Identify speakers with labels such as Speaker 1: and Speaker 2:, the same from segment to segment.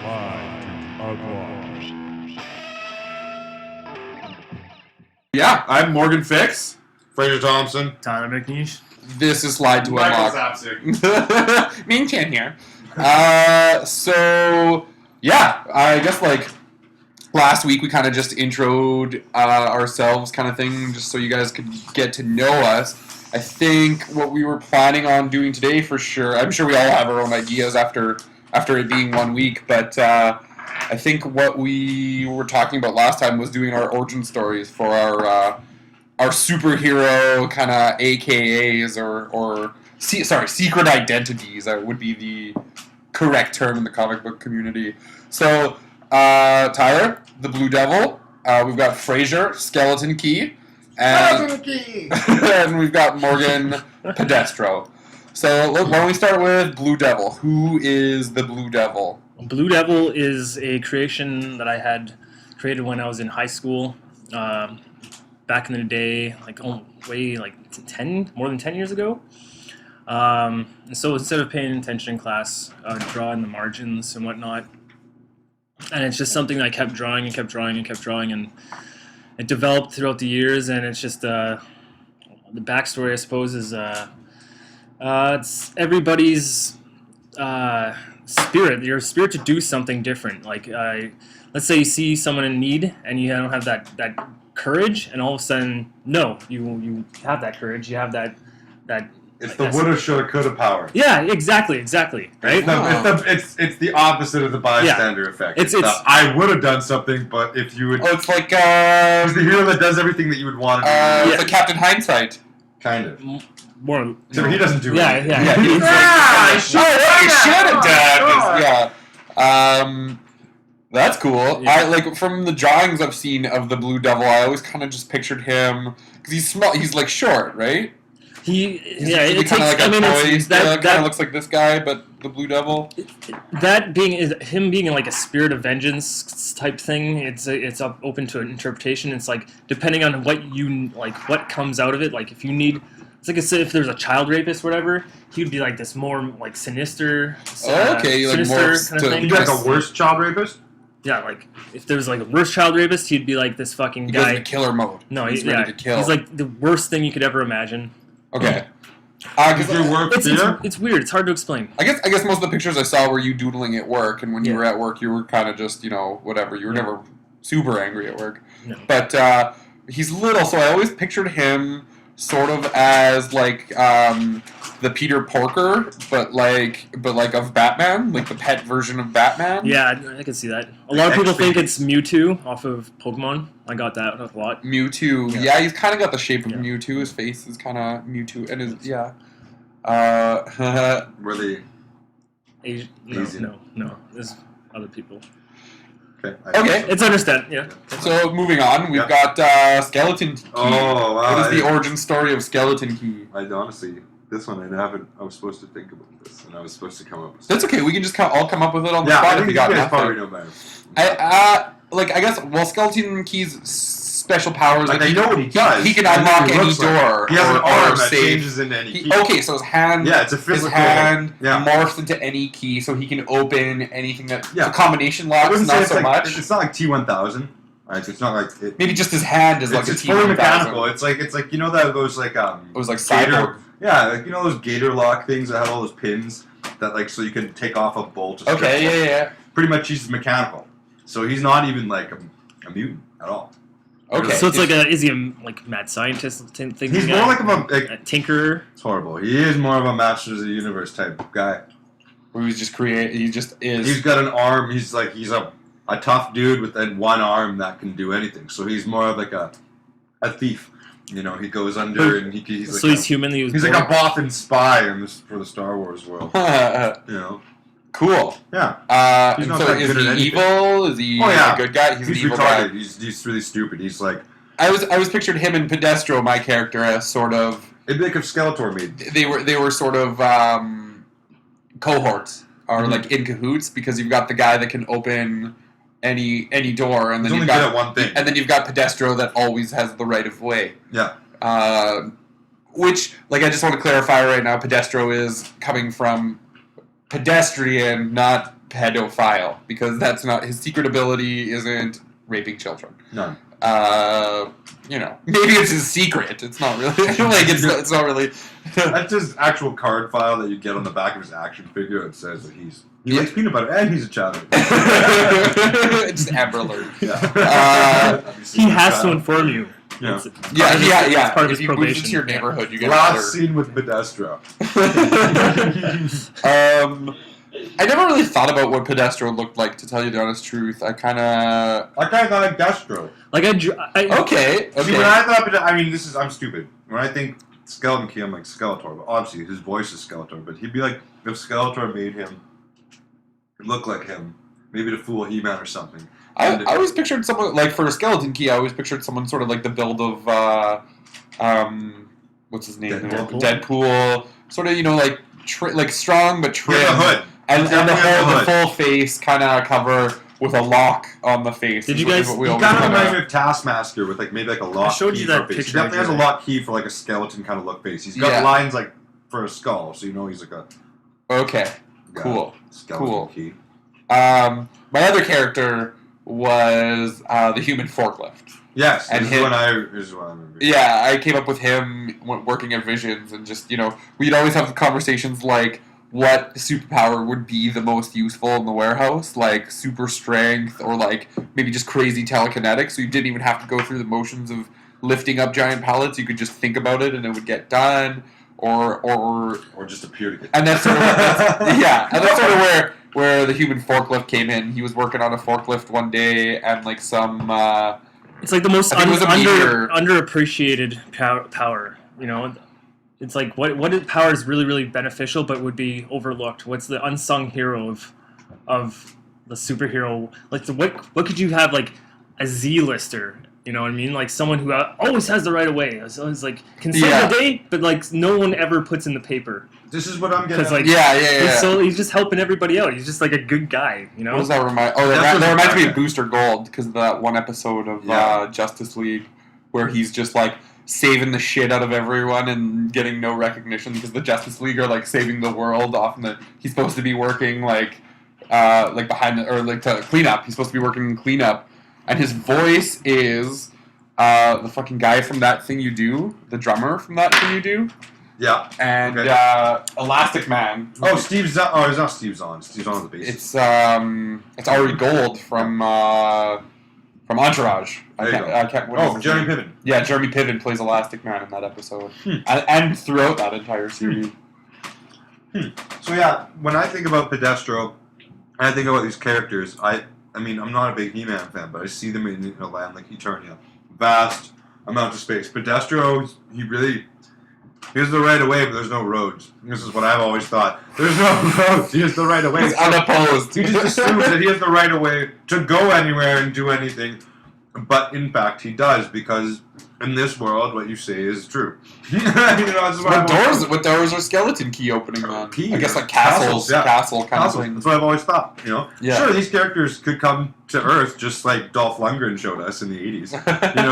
Speaker 1: SlideToUnlock.
Speaker 2: Yeah, I'm Morgan Fix.
Speaker 3: Fraser Thompson.
Speaker 4: Tyler McNeish.
Speaker 2: This is Slide to
Speaker 3: Michael
Speaker 2: Unlock.
Speaker 3: Zapsik.
Speaker 2: Ming Chan here. So, yeah, I guess like last week we kind of just introed ourselves kind of thing, just so you guys could get to know us. I think what we were planning on doing today for sure, I'm sure we all have our own ideas after it being 1 week, but I think what we were talking about last time was doing our origin stories for our superhero kind of AKAs or secret identities would be the correct term in the comic book community. So, Tyler, the Blue Devil. We've got Fraser, Skeleton Key. And we've got Morgan, Pedestro. So why don't we start with Blue Devil? Who is the Blue Devil?
Speaker 4: Blue Devil is a creation that I had created when I was in high school, back in the day, more than 10 years ago. And so instead of paying attention in class, I would draw in the margins and whatnot. And it's just something that I kept drawing and kept drawing and kept drawing, and it developed throughout the years. And it's just the backstory, I suppose, is it's everybody's spirit, your spirit to do something different. Like, let's say you see someone in need and you don't have that courage, and all of a sudden, no, you have that courage. You have that.
Speaker 3: It's the woulda, shoulda, coulda power.
Speaker 4: Yeah, exactly, right?
Speaker 3: It's the opposite of the bystander effect. It's I would have done something, but if you would...
Speaker 2: Oh, it's like...
Speaker 3: it's the hero that does everything that you would want to do.
Speaker 2: It's like Captain Hindsight.
Speaker 3: Kind of.
Speaker 4: More.
Speaker 3: So he doesn't do anything.
Speaker 4: Yeah.
Speaker 2: He's
Speaker 3: I
Speaker 2: should have done. Yeah. That's cool.
Speaker 4: Yeah.
Speaker 2: I from the drawings I've seen of the Blue Devil, I always kind of just pictured him because he's like short, right?
Speaker 4: It
Speaker 2: kind of like a toy.
Speaker 4: that
Speaker 2: kind of looks like this guy, but the Blue Devil.
Speaker 4: That him being like a spirit of vengeance type thing. It's open to interpretation. It's like depending on what comes out of it. Like if you need, it's like if there's a child rapist, or whatever, he'd be like this more like sinister. Sinister kind of thing.
Speaker 3: He'd be like a worse child rapist.
Speaker 4: Yeah, like if there's like a worse child rapist, he'd be like this fucking guy.
Speaker 2: He goes into killer mode.
Speaker 4: No,
Speaker 2: he's ready to kill.
Speaker 4: He's like the worst thing you could ever imagine.
Speaker 2: Okay.
Speaker 4: It's weird. It's hard to explain.
Speaker 2: I guess most of the pictures I saw were you doodling at work, and when you were at work, you were kind of just whatever. You were never super angry at work.
Speaker 4: No.
Speaker 2: But he's little, so I always pictured him sort of as like the Peter Porker, but like of Batman, like the pet version of Batman.
Speaker 4: Yeah, I can see that. A lot of people think it's Mewtwo off of Pokemon. I got that a lot.
Speaker 2: Mewtwo, yeah, he's kind of got the shape of Mewtwo. His face is kind of Mewtwo, and his
Speaker 3: Were they
Speaker 4: Asian? No. There's other people.
Speaker 2: Okay.
Speaker 4: It's understand. Yeah.
Speaker 2: So moving on, we've got Skeleton Key.
Speaker 3: Oh, wow.
Speaker 2: What is the origin story of Skeleton Key?
Speaker 3: I honestly, this one I was supposed to think about this, and I was supposed to come up with
Speaker 2: That's okay. We can just all come up with it on the
Speaker 3: yeah,
Speaker 2: spot
Speaker 3: I
Speaker 2: if we
Speaker 3: think
Speaker 2: got
Speaker 3: you guys
Speaker 2: nothing.
Speaker 3: probably know better.
Speaker 2: I guess, Skeleton Key's special powers...
Speaker 3: Like, I know what he does.
Speaker 2: He can
Speaker 3: I know
Speaker 2: unlock
Speaker 3: what he
Speaker 2: any
Speaker 3: looks like.
Speaker 2: door.
Speaker 3: He has an
Speaker 2: or
Speaker 3: arm that
Speaker 2: safe.
Speaker 3: changes into any key.
Speaker 2: Okay, so his hand...
Speaker 3: Yeah, it's a physical...
Speaker 2: His hand
Speaker 3: yeah.
Speaker 2: morphs into any key, so he can open anything that...
Speaker 3: Yeah.
Speaker 2: The combination locks, not so much.
Speaker 3: It's not like T-1000. Right? It's not like...
Speaker 2: Maybe just his hand is like a T-1000.
Speaker 3: It's fully mechanical. It's like those like...
Speaker 2: It was like
Speaker 3: gator,
Speaker 2: Cyborg.
Speaker 3: yeah, like those gator lock things that have all those pins that so you can take off a bolt.
Speaker 2: Okay, yeah.
Speaker 3: Pretty much he's mechanical. So he's not even like a mutant at all.
Speaker 2: Okay.
Speaker 4: So it's is he a mad scientist thing?
Speaker 3: He's more like
Speaker 4: a tinkerer.
Speaker 3: It's horrible. He is more of a Masters of the Universe type guy.
Speaker 2: Where he just is.
Speaker 3: He's got an arm. He's a tough dude with one arm that can do anything. So he's more of like a thief. He goes under and he's like...
Speaker 4: So he's human.
Speaker 3: He's like a Bothan spy for the Star Wars world.
Speaker 2: Cool.
Speaker 3: Yeah. He's not
Speaker 2: so
Speaker 3: that
Speaker 2: is
Speaker 3: good
Speaker 2: he
Speaker 3: at anything.
Speaker 2: evil? Is he a good guy? He's an evil
Speaker 3: retarded.
Speaker 2: guy.
Speaker 3: He's really stupid. He's like...
Speaker 2: I was pictured him and Pedestro, my character, as sort of...
Speaker 3: It'd be like if Skeletor made...
Speaker 2: They were sort of cohorts, or like in cahoots, because you've got the guy that can open any door, and then
Speaker 3: He's only good at one thing.
Speaker 2: And then you've got Pedestro that always has the right of way.
Speaker 3: Yeah.
Speaker 2: Which, I just want to clarify right now, Pedestro is coming from pedestrian, not pedophile, because that's not his secret ability. Isn't raping children.
Speaker 3: None.
Speaker 2: Maybe it's his secret. It's not really like it's not really.
Speaker 3: That's his actual card file that you get on the back of his action figure. It says that he likes peanut butter and he's a child.
Speaker 2: It's Amber Alert.
Speaker 3: Yeah.
Speaker 4: He has to inform you.
Speaker 3: Yeah.
Speaker 4: It's
Speaker 2: Yeah.
Speaker 4: part of
Speaker 2: If
Speaker 4: his
Speaker 2: you move
Speaker 4: probation.
Speaker 2: into your neighborhood, you get
Speaker 3: Last scene with Pedestro.
Speaker 2: I never really thought about what Pedestro looked like, to tell you the honest truth. I kind of
Speaker 3: thought like Destro.
Speaker 4: Like
Speaker 2: okay.
Speaker 3: See, when I thought, I'm stupid. When I think Skeleton Key, I'm like Skeletor. But obviously, his voice is Skeletor. But he'd be like, if Skeletor made him look like him, maybe to fool He-Man or something.
Speaker 2: I always pictured someone, like, for a Skeleton Key, I always pictured someone sort of like the build of, what's his name? Deadpool. Sort of, like strong but trim.
Speaker 3: Yeah, the hood.
Speaker 2: And the full face kind of cover with a lock on the face.
Speaker 4: Did you guys?
Speaker 3: He kind of reminds me of Taskmaster with maybe a lock.
Speaker 4: I showed
Speaker 3: key
Speaker 4: you that
Speaker 3: for a face. He
Speaker 4: picture.
Speaker 3: definitely has a lock key for a skeleton kind of look face. He's got lines for a skull, so he's like a.
Speaker 2: Okay. Cool.
Speaker 3: Skeleton key.
Speaker 2: My other character was the human forklift.
Speaker 3: Yes,
Speaker 2: and
Speaker 3: this is what I remember.
Speaker 2: Yeah, I came up with him working at Visions, and just we'd always have conversations like what superpower would be the most useful in the warehouse, like super strength or like maybe just crazy telekinetics. So you didn't even have to go through the motions of lifting up giant pallets. You could just think about it and it would get done, or
Speaker 3: just appear to get.
Speaker 2: And that's sort of and that's sort of where the human forklift came in. He was working on a forklift one day, and like some.
Speaker 4: It's like the most
Speaker 2: underappreciated
Speaker 4: power. It's like what power is really, really beneficial but would be overlooked? What's the unsung hero of the superhero? Like what could you have, like a Z-lister? You know what I mean? Like someone who always has the right of way. So it's like can save the day, but like no one ever puts in the paper.
Speaker 3: This is what I'm getting.
Speaker 4: So he's just helping everybody out. He's just like a good guy,
Speaker 2: What does that remind? Oh, that reminds me of Booster Gold, because of that one episode of Justice League where he's just like saving the shit out of everyone and getting no recognition because the Justice League are like saving the world. Often he's supposed to be working like behind to clean up. He's supposed to be working in cleanup, and his voice is the fucking guy from That Thing You Do, the drummer from That Thing You Do.
Speaker 3: Yeah.
Speaker 2: And Elastic Man.
Speaker 3: Oh, Steve Zahn. Oh, it's not Steve Zahn. Steve Zahn on the bass.
Speaker 2: It's Ari Gold from Entourage.
Speaker 3: Jeremy Piven.
Speaker 2: Yeah, Jeremy Piven plays Elastic Man in that episode, and throughout that entire series.
Speaker 3: So yeah, when I think about Pedestro, and I think about these characters, I'm not a big He-Man fan, but I see them in a land like Eternia, vast amounts of space. Pedestro, he has the right of way, but there's no roads. This is what I've always thought. There's no roads. He has the right of way.
Speaker 2: He's unopposed.
Speaker 3: He just assumes that he has the right of way to go anywhere and do anything. But in fact, he does, because in this world, what you say is true.
Speaker 2: What doors are Skeleton Key opening on? I guess like castles, castle kind of thing.
Speaker 3: That's what I've always thought. Sure, these characters could come to Earth just like Dolph Lundgren showed us in the '80s.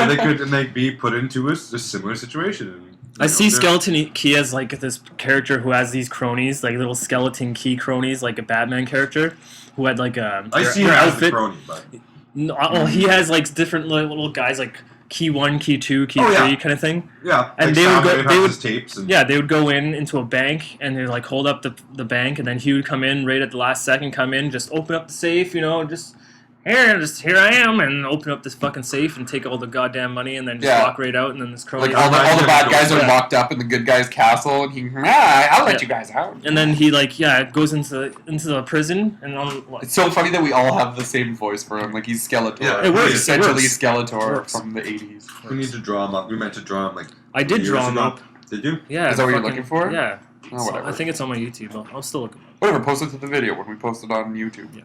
Speaker 3: They could, and they'd be put into a similar situation.
Speaker 4: I see Skeleton Key as like this character who has these cronies, like little Skeleton Key cronies, like a Batman character who had like a.
Speaker 3: I see him as the crony, but.
Speaker 4: No, he has like different little guys, like Key 1, Key 2, Key 3 kind of thing.
Speaker 3: Yeah,
Speaker 4: and
Speaker 3: like they would tapes.
Speaker 4: They would go into a bank and they'd like hold up the bank, and then he would come in right at the last second, just open up the safe, just here I am, and open up this fucking safe and take all the goddamn money, and then just walk right out, and then this crony.
Speaker 2: Like all the bad guys are locked up in the good guys' castle, and I'll let you guys out.
Speaker 4: And then he goes into the prison, and
Speaker 2: it's so funny that we all have the same voice for him. Like he's Skeletor.
Speaker 3: Yeah,
Speaker 2: it works. Essentially Skeletor from the '80s.
Speaker 3: We need to draw him up. We meant to draw him
Speaker 4: I did draw him up.
Speaker 3: Did you?
Speaker 4: Yeah.
Speaker 2: Is that what you're looking for?
Speaker 4: Yeah.
Speaker 2: Oh, whatever.
Speaker 4: I think it's on my YouTube. I'll still look.
Speaker 2: Whatever. Post it to the video when we post it on YouTube. Yeah.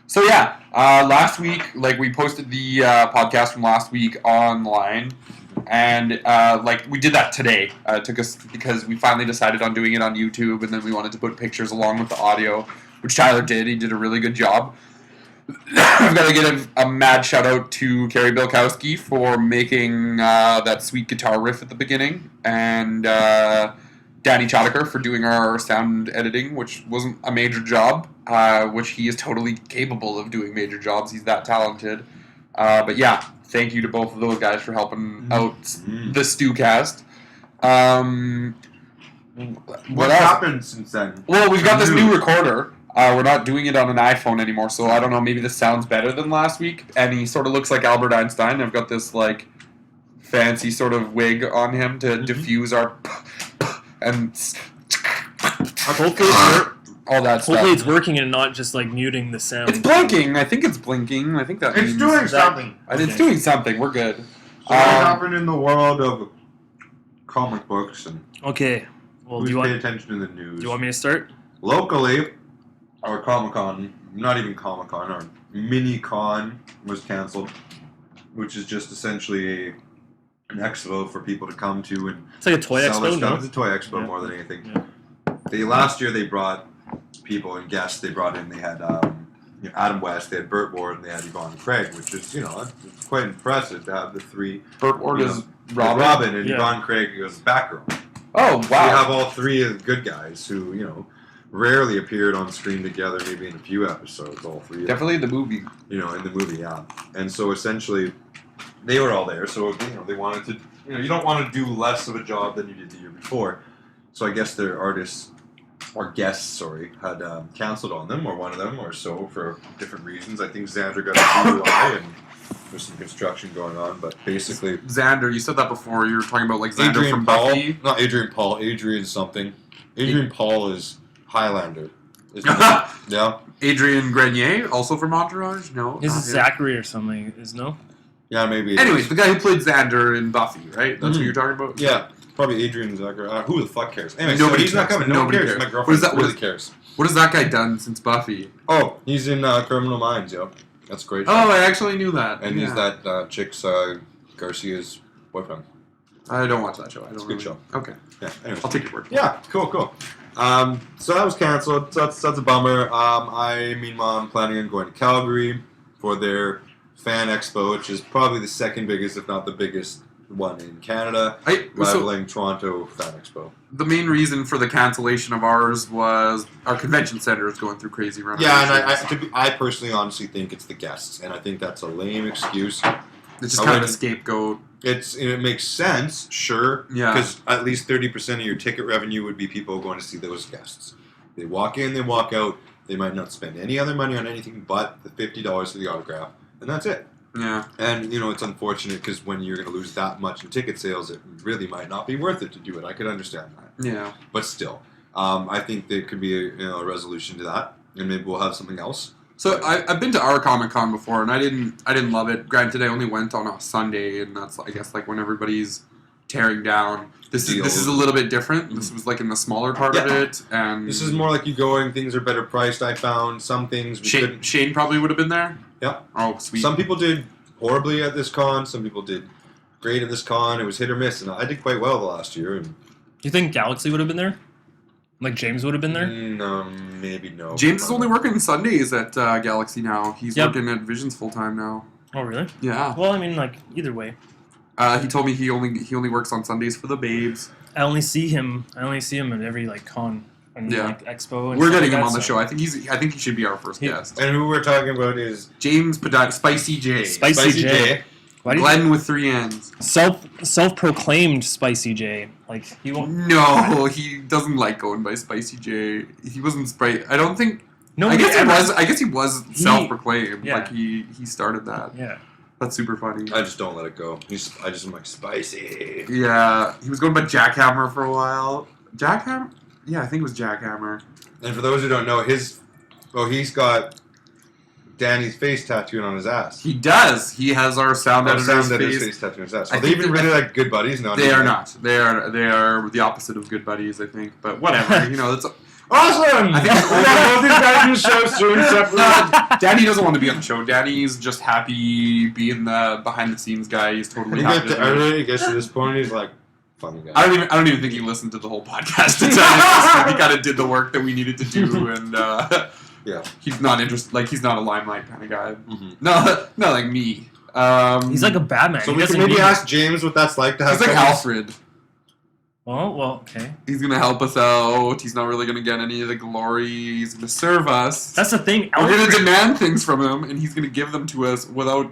Speaker 2: So last week, we posted the podcast from last week online, and we did that today. It took us because we finally decided on doing it on YouTube, and then we wanted to put pictures along with the audio, which Tyler did. He did a really good job. I've got to give a mad shout out to Carrie Bilkowski for making that sweet guitar riff at the beginning, and Dan Danny Chadaker for doing our sound editing, which wasn't a major job, which he is totally capable of doing major jobs. He's that talented. But yeah, thank you to both of those guys for helping out the Stewcast.
Speaker 3: What happened since then?
Speaker 2: Well, we've got this new recorder. We're not doing it on an iPhone anymore, so I don't know, maybe this sounds better than last week. And he sort of looks like Albert Einstein. I've got this, like, fancy sort of wig on him to diffuse our and
Speaker 4: Hopefully
Speaker 2: all that stuff.
Speaker 4: Hopefully it's working and not just like muting the sound.
Speaker 2: It's blinking. I think it's blinking. I think that
Speaker 3: It's
Speaker 2: means
Speaker 3: doing something.
Speaker 2: It's doing something. We're good.
Speaker 3: So what happened in the world of comic books and
Speaker 4: Okay. Well,
Speaker 3: who's paying attention to the news?
Speaker 4: Do you want me to start?
Speaker 3: Locally, our Comic-Con, not even Comic-Con, our mini-con was canceled, which is just essentially an expo for people to come to and
Speaker 4: It's like a toy
Speaker 3: sell their
Speaker 4: expo,
Speaker 3: stuff.
Speaker 4: no?
Speaker 3: It's a toy expo more than anything.
Speaker 4: Yeah.
Speaker 3: Last year they brought people and guests. They brought in. They had Adam West. They had Burt Ward, and they had Yvonne Craig, which is it's quite impressive to have the three.
Speaker 2: Burt Ward is
Speaker 3: Robin and
Speaker 4: Yeah.
Speaker 3: Yvonne Craig is Batgirl.
Speaker 2: Oh,
Speaker 3: So
Speaker 2: wow.
Speaker 3: you have all three of the good guys who rarely appeared on screen together. Maybe in a few episodes, all three.
Speaker 2: Definitely in the movie.
Speaker 3: In the movie, yeah. And so essentially, they were all there. So they wanted to. You don't want to do less of a job than you did the year before. So I guess their artists or guests, had canceled on them, or one of them, or so for different reasons. I think Xander got a DUI and there's some construction going on. But basically,
Speaker 2: Xander, you said that before. You were talking about like Xander
Speaker 3: Adrian
Speaker 2: from
Speaker 3: Paul,
Speaker 2: Buffy.
Speaker 3: not Adrian Paul, Adrian something. Adrian Paul is Highlander. Isn't he? Yeah.
Speaker 2: Adrian Grenier, also from Entourage. No,
Speaker 4: This
Speaker 2: not
Speaker 4: is
Speaker 2: him.
Speaker 4: Zachary or something, no?
Speaker 3: Yeah, maybe. It
Speaker 2: Anyways,
Speaker 3: is.
Speaker 2: the guy who played Xander in Buffy, right? That's what you're talking about.
Speaker 3: Yeah, probably Adrian Zucker. Who the fuck cares? Anyway,
Speaker 2: Nobody
Speaker 3: he's not
Speaker 2: cares.
Speaker 3: coming. No one
Speaker 2: Nobody
Speaker 3: cares.
Speaker 2: cares.
Speaker 3: My girlfriend
Speaker 2: What is that-
Speaker 3: really cares.
Speaker 2: What has that guy done since Buffy?
Speaker 3: Oh, he's in Criminal Minds, yo. That's a great.
Speaker 2: Oh,
Speaker 3: show.
Speaker 2: I actually knew that.
Speaker 3: And he's
Speaker 2: Yeah.
Speaker 3: that chick's Garcia's boyfriend.
Speaker 2: I don't watch that show. I don't
Speaker 3: It's a good
Speaker 2: really-
Speaker 3: show.
Speaker 2: Okay,
Speaker 3: Yeah. Anyways.
Speaker 2: I'll take your word.
Speaker 3: Yeah. Cool. So that was canceled. So that's a bummer. Meanwhile, I'm planning on going to Calgary for their fan expo, which is probably the second biggest, if not the biggest one in Canada, rivaling Toronto Fan Expo.
Speaker 2: The main reason for the cancellation of ours was our convention center is going through crazy renovations.
Speaker 3: Yeah, and I personally honestly think it's the guests, and I think that's a lame excuse.
Speaker 2: It's just kind of a scapegoat.
Speaker 3: It makes sense, sure.
Speaker 2: Yeah.
Speaker 3: Because at least 30% of your ticket revenue would be people going to see those guests. They walk in, they walk out. They might not spend any other money on anything but the $50 for the autograph, and that's it.
Speaker 2: Yeah.
Speaker 3: And, it's unfortunate because when you're going to lose that much in ticket sales, it really might not be worth it to do it. I could understand that.
Speaker 2: Yeah.
Speaker 3: But still, I think there could be a resolution to that, and maybe we'll have something else.
Speaker 2: So I've been to our Comic-Con before, and I didn't love it. Granted, I only went on a Sunday, and that's, I guess, like when everybody's tearing down. This is a little bit different. This was like in the smaller part of it, and
Speaker 3: This is more like you going, things are better priced, I found. Some things we couldn't.
Speaker 2: Shane probably would have been there.
Speaker 3: Yeah.
Speaker 2: Oh, sweet.
Speaker 3: Some people did horribly at this con. Some people did great at this con. It was hit or miss, and I did quite well the last year. And
Speaker 4: You think Galaxy would have been there? Like James would have been there?
Speaker 3: no, maybe no.
Speaker 2: James is only working Sundays at Galaxy now. He's
Speaker 4: Yep.
Speaker 2: working at Visions full time now.
Speaker 4: Oh, really?
Speaker 2: Yeah.
Speaker 4: Well, I mean, like, either way.
Speaker 2: He told me he only works on Sundays for the babes.
Speaker 4: I only see him at every, like, con and,
Speaker 2: Yeah.
Speaker 4: like, expo. And
Speaker 2: We're
Speaker 4: stuff
Speaker 2: getting
Speaker 4: like
Speaker 2: him
Speaker 4: that,
Speaker 2: on the
Speaker 4: so-
Speaker 2: show. I think he should be our first guest.
Speaker 3: And who we're talking about is
Speaker 2: James Paddock, Spicy J.
Speaker 4: Spicy J. Why do you
Speaker 2: Glenn with 3 N's.
Speaker 4: self-proclaimed Spicy J? Like, he won't...
Speaker 2: No, he doesn't like going by Spicy J. He wasn't I don't think.
Speaker 4: No,
Speaker 2: I guess he was self-proclaimed.
Speaker 4: Yeah.
Speaker 2: Like he started that.
Speaker 4: Yeah.
Speaker 2: That's super funny.
Speaker 3: I just don't let it go. I just am like spicy.
Speaker 2: Yeah, he was going by Jackhammer for a while. Jackhammer? Yeah, I think it was Jackhammer.
Speaker 3: And for those who don't know, he's got Danny's face tattooed on his ass.
Speaker 2: He does. He has our sound editor's
Speaker 3: face tattooed on his ass.
Speaker 2: I
Speaker 3: Are they
Speaker 2: think
Speaker 3: even
Speaker 2: that-
Speaker 3: really like good buddies? No,
Speaker 2: They are not. They are the opposite of good buddies, I think. But whatever. That's
Speaker 3: Awesome!
Speaker 2: I think it's
Speaker 3: we got both these guys in the show soon, separately.
Speaker 2: Danny doesn't want to be on the show. Danny's just happy being the behind the scenes guy. He's totally happy.
Speaker 3: I really guess at this point he's like, funny guy.
Speaker 2: I don't even think he listened to the whole podcast. To tell you the truth. He kind of did the work that we needed to do, and
Speaker 3: Yeah.
Speaker 2: he's not interested. Like he's not a limelight kind of guy.
Speaker 3: Mm-hmm.
Speaker 2: No, not like me.
Speaker 4: He's like a Batman.
Speaker 3: So
Speaker 4: He
Speaker 3: we can
Speaker 4: doesn't
Speaker 3: maybe
Speaker 4: need-
Speaker 3: ask James what that's like to have.
Speaker 2: He's like
Speaker 3: someone-
Speaker 2: Alfred.
Speaker 4: Well, okay.
Speaker 2: He's gonna help us out. He's not really gonna get any of the glory. He's gonna serve us.
Speaker 4: That's the thing.
Speaker 2: We're gonna
Speaker 4: Alfred-
Speaker 2: demand things from him, and he's gonna give them to us without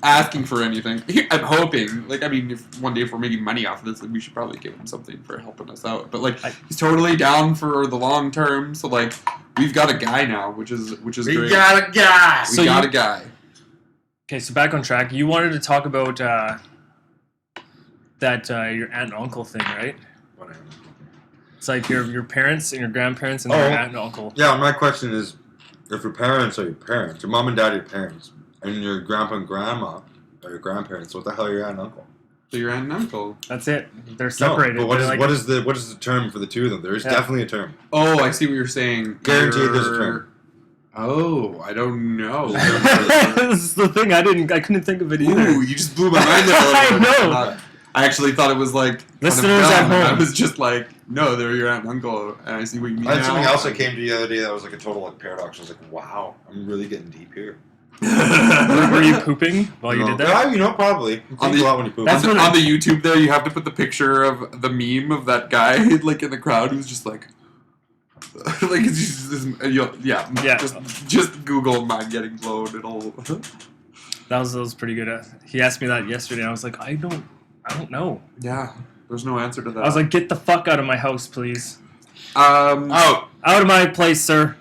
Speaker 2: asking for anything. I'm hoping, like, I mean, if one day if we're making money off of this, like, we should probably give him something for helping us out. But like, he's totally down for the long term. So like, we've got a guy now, which is great.
Speaker 3: We got a guy.
Speaker 2: We got a guy.
Speaker 4: Okay, so back on track. You wanted to talk about that your aunt and uncle thing, right? It's like your parents and your grandparents and your aunt and uncle.
Speaker 3: Yeah, my question is, if your parents are your parents, your mom and dad are your parents, and your grandpa and grandma are your grandparents, what the hell are your aunt and uncle?
Speaker 2: So your aunt and uncle.
Speaker 4: That's it. They're separated.
Speaker 3: No, but
Speaker 4: They're like-
Speaker 3: what is the term for the two of them? There is definitely a term.
Speaker 2: Oh, I see what you're saying.
Speaker 3: Guaranteed there's a term.
Speaker 2: Oh, I don't know.
Speaker 4: This is the thing. I couldn't think of it either.
Speaker 2: Ooh, you just blew my mind there.
Speaker 4: I know.
Speaker 2: I actually thought it was like
Speaker 4: Listeners
Speaker 2: kind of
Speaker 4: at
Speaker 2: dumb, and I
Speaker 4: home.
Speaker 2: was just like, no, they're your aunt and uncle, and I see what you mean.
Speaker 3: I had
Speaker 2: now.
Speaker 3: something else that came to the other day that was like a total like paradox. I was like, wow, I'm really getting deep here.
Speaker 4: Were you pooping while you
Speaker 3: No.
Speaker 4: did that?
Speaker 3: Yeah, you know, probably. You
Speaker 2: On
Speaker 3: think
Speaker 2: the-
Speaker 3: a lot when you poop.
Speaker 4: That's
Speaker 2: on,
Speaker 4: what
Speaker 2: the, on the YouTube there, you have to put the picture of the meme of that guy like in the crowd who's just like it's just this, yeah. Just Google "man getting blown." It'll.
Speaker 4: That was pretty good. He asked me that yesterday, and I was like, I don't know.
Speaker 2: Yeah, there's no answer to that.
Speaker 4: I was like, get the fuck out of my house, please.
Speaker 2: oh,
Speaker 4: Out of my place, sir.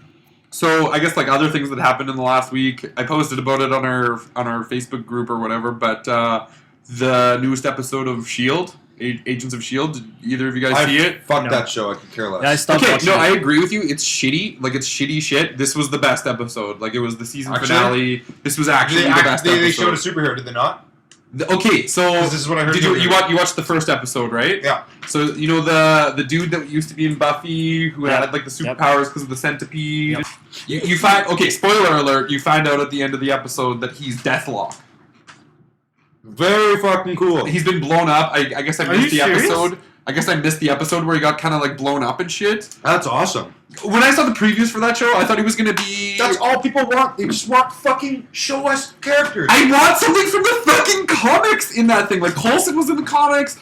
Speaker 2: so I guess like other things that happened in the last week, I posted about it on our Facebook group or whatever. But the newest episode of Shield, Agents of Shield, did either of you guys see it?
Speaker 3: Fuck
Speaker 4: No.
Speaker 3: that show. I could care less.
Speaker 4: Yeah, I stopped
Speaker 2: Okay,
Speaker 4: watching
Speaker 2: no,
Speaker 4: it.
Speaker 2: I agree with you. It's shitty. Like, it's shitty shit. This was the best episode. Like, it was the season
Speaker 3: Actually?
Speaker 2: finale. This was actually the best
Speaker 3: they
Speaker 2: episode.
Speaker 3: showed a superhero, did they not?
Speaker 2: Okay, so
Speaker 3: 'Cause this is what I heard.
Speaker 2: did you watched the first episode, right?
Speaker 3: Yeah.
Speaker 2: So you know the dude that used to be in Buffy who
Speaker 4: Yeah.
Speaker 2: had like the
Speaker 4: Yep.
Speaker 2: superpowers because of the centipede.
Speaker 4: Yep.
Speaker 2: You find spoiler alert. You find out at the end of the episode that he's Deathlock.
Speaker 3: Very fucking cool.
Speaker 2: He's been blown up. I guess I
Speaker 4: Are
Speaker 2: missed
Speaker 4: you
Speaker 2: the
Speaker 4: serious?
Speaker 2: episode. I guess I missed the episode where he got kind of like blown up and shit.
Speaker 3: That's awesome.
Speaker 2: When I saw the previews for that show, I thought he was gonna be.
Speaker 3: That's all people want. They just want fucking show us characters.
Speaker 2: I want something from the fucking comics in that thing. Like Coulson was in the comics,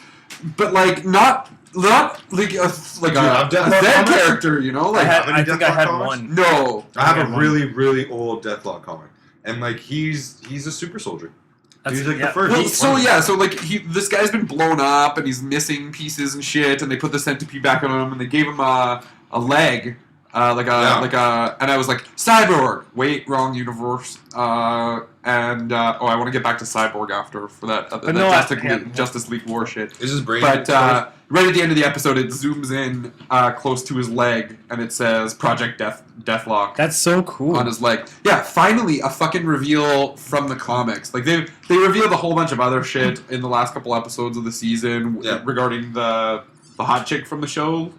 Speaker 2: but like not like a
Speaker 3: have
Speaker 2: dead
Speaker 3: Deathlock comics?
Speaker 2: character, you know? Like
Speaker 4: I think I
Speaker 3: Deathlock
Speaker 4: had
Speaker 3: comics?
Speaker 4: one.
Speaker 2: no.
Speaker 3: I have
Speaker 4: Okay,
Speaker 3: a
Speaker 4: one.
Speaker 3: really, really old Deathlock comic, and like he's a super soldier. He's like the first.
Speaker 2: Well,
Speaker 3: He's
Speaker 2: so
Speaker 3: one of
Speaker 2: yeah, so like this guy's been blown up and he's missing pieces and shit, and they put the centipede back on him and they gave him a leg, and I was like Cyborg. Wait, wrong universe. I want to get back to Cyborg after for that Justice League War shit.
Speaker 3: Is his brain?
Speaker 2: But right at the end of the episode, it zooms in close to his leg, and it says Project Deathlock
Speaker 4: That's so cool.
Speaker 2: on his leg. Yeah, finally a fucking reveal from the comics. Like they revealed a whole bunch of other shit in the last couple episodes of the season regarding the hot chick from the show,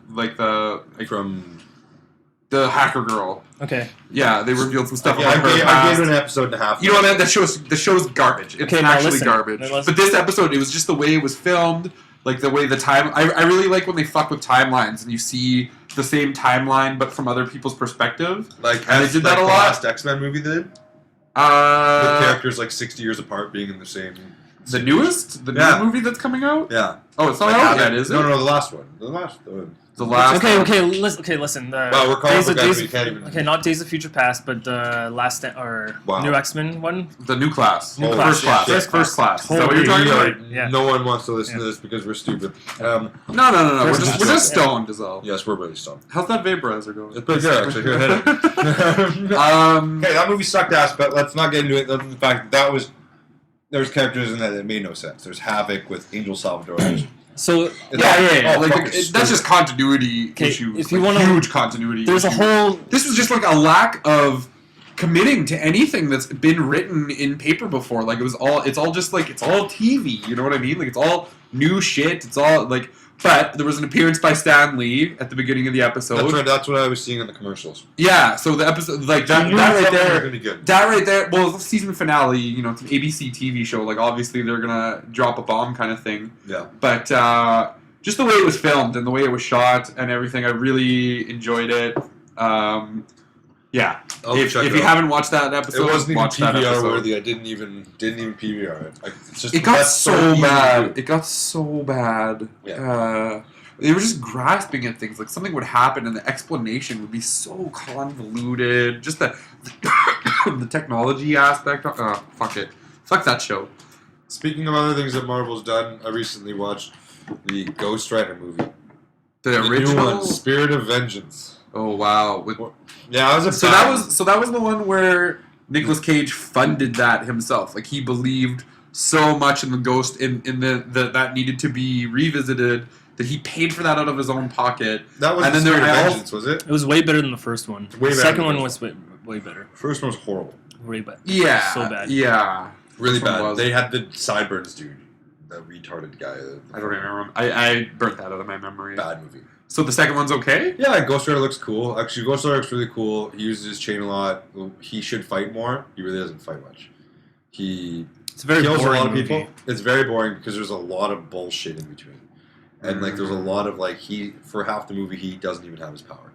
Speaker 3: from
Speaker 2: the hacker girl.
Speaker 4: Okay.
Speaker 2: Yeah, they revealed some stuff
Speaker 3: yeah,
Speaker 2: about her
Speaker 3: I
Speaker 2: past.
Speaker 3: gave it an episode and a half.
Speaker 2: You know what, man? The show's garbage. It's
Speaker 4: Okay, now
Speaker 2: actually
Speaker 4: listen.
Speaker 2: garbage.
Speaker 4: Now listen.
Speaker 2: But this episode, it was just the way it was filmed, like the way the time. I really like when they fuck with timelines and you see the same timeline but from other people's perspective.
Speaker 3: Like
Speaker 2: And they did that a
Speaker 3: the
Speaker 2: lot.
Speaker 3: last X-Men movie they did, with characters like 60 years apart being in the same.
Speaker 2: The newest, new movie that's coming out.
Speaker 3: Yeah.
Speaker 2: Oh, it's not
Speaker 3: Like,
Speaker 2: out yet, is it?
Speaker 3: No, the last one. The last.
Speaker 2: The last.
Speaker 4: Okay, listen.
Speaker 3: Wow, we're calling for guys we can't even.
Speaker 4: Okay, not Days of Future Past, but the
Speaker 3: Wow.
Speaker 4: new X-Men one.
Speaker 2: The new class.
Speaker 4: New
Speaker 2: First
Speaker 4: class,
Speaker 2: class.
Speaker 4: yeah.
Speaker 2: First class. Is that what
Speaker 4: Totally.
Speaker 2: you're talking
Speaker 3: We
Speaker 2: about?
Speaker 3: are-
Speaker 4: Yeah.
Speaker 3: No one wants to listen to this because we're stupid.
Speaker 2: No. We're
Speaker 4: First
Speaker 2: just
Speaker 4: class.
Speaker 2: stoned, Giselle.
Speaker 3: Yes, we're really stoned.
Speaker 2: How's that vaporizer going?
Speaker 3: It's pretty good, actually. Here, hit it. Okay, that movie sucked ass, but let's not get into it. Other than the fact that there's characters in that made no sense. There's Havoc with Angel Salvador.
Speaker 4: So
Speaker 2: Yeah.
Speaker 3: Oh,
Speaker 2: Like
Speaker 3: fucking
Speaker 2: that's
Speaker 3: stupid.
Speaker 2: just continuity
Speaker 4: Okay,
Speaker 2: issues.
Speaker 4: if you
Speaker 2: like,
Speaker 4: wanna-
Speaker 2: huge continuity.
Speaker 4: there's a
Speaker 2: issues.
Speaker 4: whole.
Speaker 2: This was just like a lack of committing to anything that's been written in paper before. Like it's all just like it's all TV. You know what I mean? Like it's all new shit. It's all like. But there was an appearance by Stan Lee at the beginning of the episode.
Speaker 3: That's right. That's what I was seeing in the commercials.
Speaker 2: Yeah. So the episode like
Speaker 3: So you
Speaker 2: that
Speaker 3: knew
Speaker 2: right
Speaker 3: something was
Speaker 2: there.
Speaker 3: gonna be good.
Speaker 2: That right there, well, the season finale, you know, it's an ABC TV show. Like, obviously, they're gonna drop a bomb kind of thing.
Speaker 3: Yeah.
Speaker 2: But just the way it was filmed and the way it was shot and everything, I really enjoyed it. Yeah.
Speaker 3: I'll
Speaker 2: If
Speaker 3: check it
Speaker 2: you
Speaker 3: out.
Speaker 2: haven't watched that episode,
Speaker 3: It wasn't even
Speaker 2: watch that
Speaker 3: PBR
Speaker 2: episode.
Speaker 3: worthy. I didn't even PBR it. It's just
Speaker 2: It got
Speaker 3: that's
Speaker 2: so
Speaker 3: easy to
Speaker 2: bad.
Speaker 3: do.
Speaker 2: It got so bad.
Speaker 3: Yeah.
Speaker 2: They were just grasping at things. Like something would happen, and the explanation would be so convoluted. Just the the technology aspect. Fuck it. Fuck that show.
Speaker 3: Speaking of other things that Marvel's done, I recently watched the Ghost Rider movie.
Speaker 2: The
Speaker 3: New
Speaker 2: original.
Speaker 3: one, Spirit of Vengeance.
Speaker 2: Oh wow. With,
Speaker 3: Yeah, it was a
Speaker 2: so
Speaker 3: bad
Speaker 2: that was the one where Nicolas Cage funded that himself. Like he believed so much in the ghost in the that needed to be revisited that he paid for that out of his own pocket.
Speaker 3: That was
Speaker 2: and
Speaker 3: the
Speaker 2: then
Speaker 3: Spirit of
Speaker 2: I
Speaker 3: Vengeance, was it?
Speaker 4: It was way better than the first one.
Speaker 3: Way
Speaker 4: The
Speaker 3: better
Speaker 4: second
Speaker 3: than the
Speaker 4: one
Speaker 3: first
Speaker 4: was way better.
Speaker 3: First one was horrible.
Speaker 4: Way better.
Speaker 2: Yeah.
Speaker 4: So bad.
Speaker 2: Yeah.
Speaker 3: Really
Speaker 2: This one
Speaker 3: bad.
Speaker 2: was.
Speaker 3: They had the sideburns dude. That retarded guy.
Speaker 2: I don't remember. I burnt that out of my memory.
Speaker 3: Bad movie.
Speaker 2: So the second one's okay?
Speaker 3: Yeah, Ghost Rider looks cool. Actually, Ghost Rider looks really cool. He uses his chain a lot. He should fight more. He really doesn't fight much. He
Speaker 4: It's a very
Speaker 3: kills a
Speaker 4: boring
Speaker 3: lot of
Speaker 4: movie.
Speaker 3: people. It's very boring because there's a lot of bullshit in between. And like there's a lot of like for half the movie he doesn't even have his power.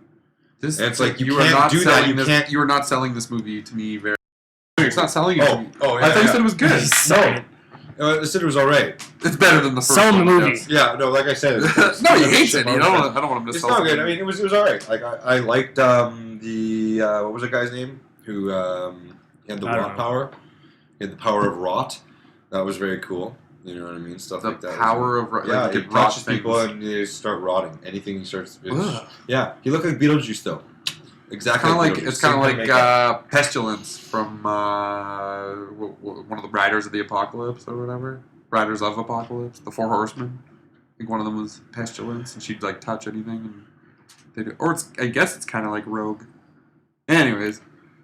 Speaker 2: This,
Speaker 3: And it's like you
Speaker 2: are
Speaker 3: can't
Speaker 2: not
Speaker 3: do that.
Speaker 2: selling
Speaker 3: You
Speaker 2: this,
Speaker 3: can't.
Speaker 2: You are not selling this movie to me very. It's not selling it to me.
Speaker 3: Oh,
Speaker 2: I thought you said it was good.
Speaker 4: Second.
Speaker 3: I said it was alright.
Speaker 2: It's better than the first
Speaker 4: Sell
Speaker 2: one.
Speaker 4: the movie.
Speaker 2: yes.
Speaker 3: Yeah, no, like I said,
Speaker 2: No, he hates it. I don't want him to
Speaker 3: It's
Speaker 2: sell
Speaker 3: not
Speaker 2: it.
Speaker 3: good. I mean, it was alright. Like I liked the what was that guy's name who he had the
Speaker 4: I don't
Speaker 3: rot
Speaker 4: know.
Speaker 3: power. He had the power of rot. That was very cool. You know what I mean? Stuff
Speaker 2: The
Speaker 3: like that.
Speaker 2: power of
Speaker 3: Yeah,
Speaker 2: like,
Speaker 3: he
Speaker 2: it rot
Speaker 3: touches people
Speaker 2: things.
Speaker 3: and they start rotting. Anything he starts.
Speaker 2: Ugh.
Speaker 3: Yeah, he looked like Beetlejuice though. Exactly.
Speaker 2: It's kind of like
Speaker 3: Same kind of
Speaker 2: Pestilence from one of the Riders of the Apocalypse or whatever. Riders of Apocalypse, the Four Horsemen. I think one of them was Pestilence, and she'd like touch anything, and they do. Or I guess it's kind of like Rogue. Anyways,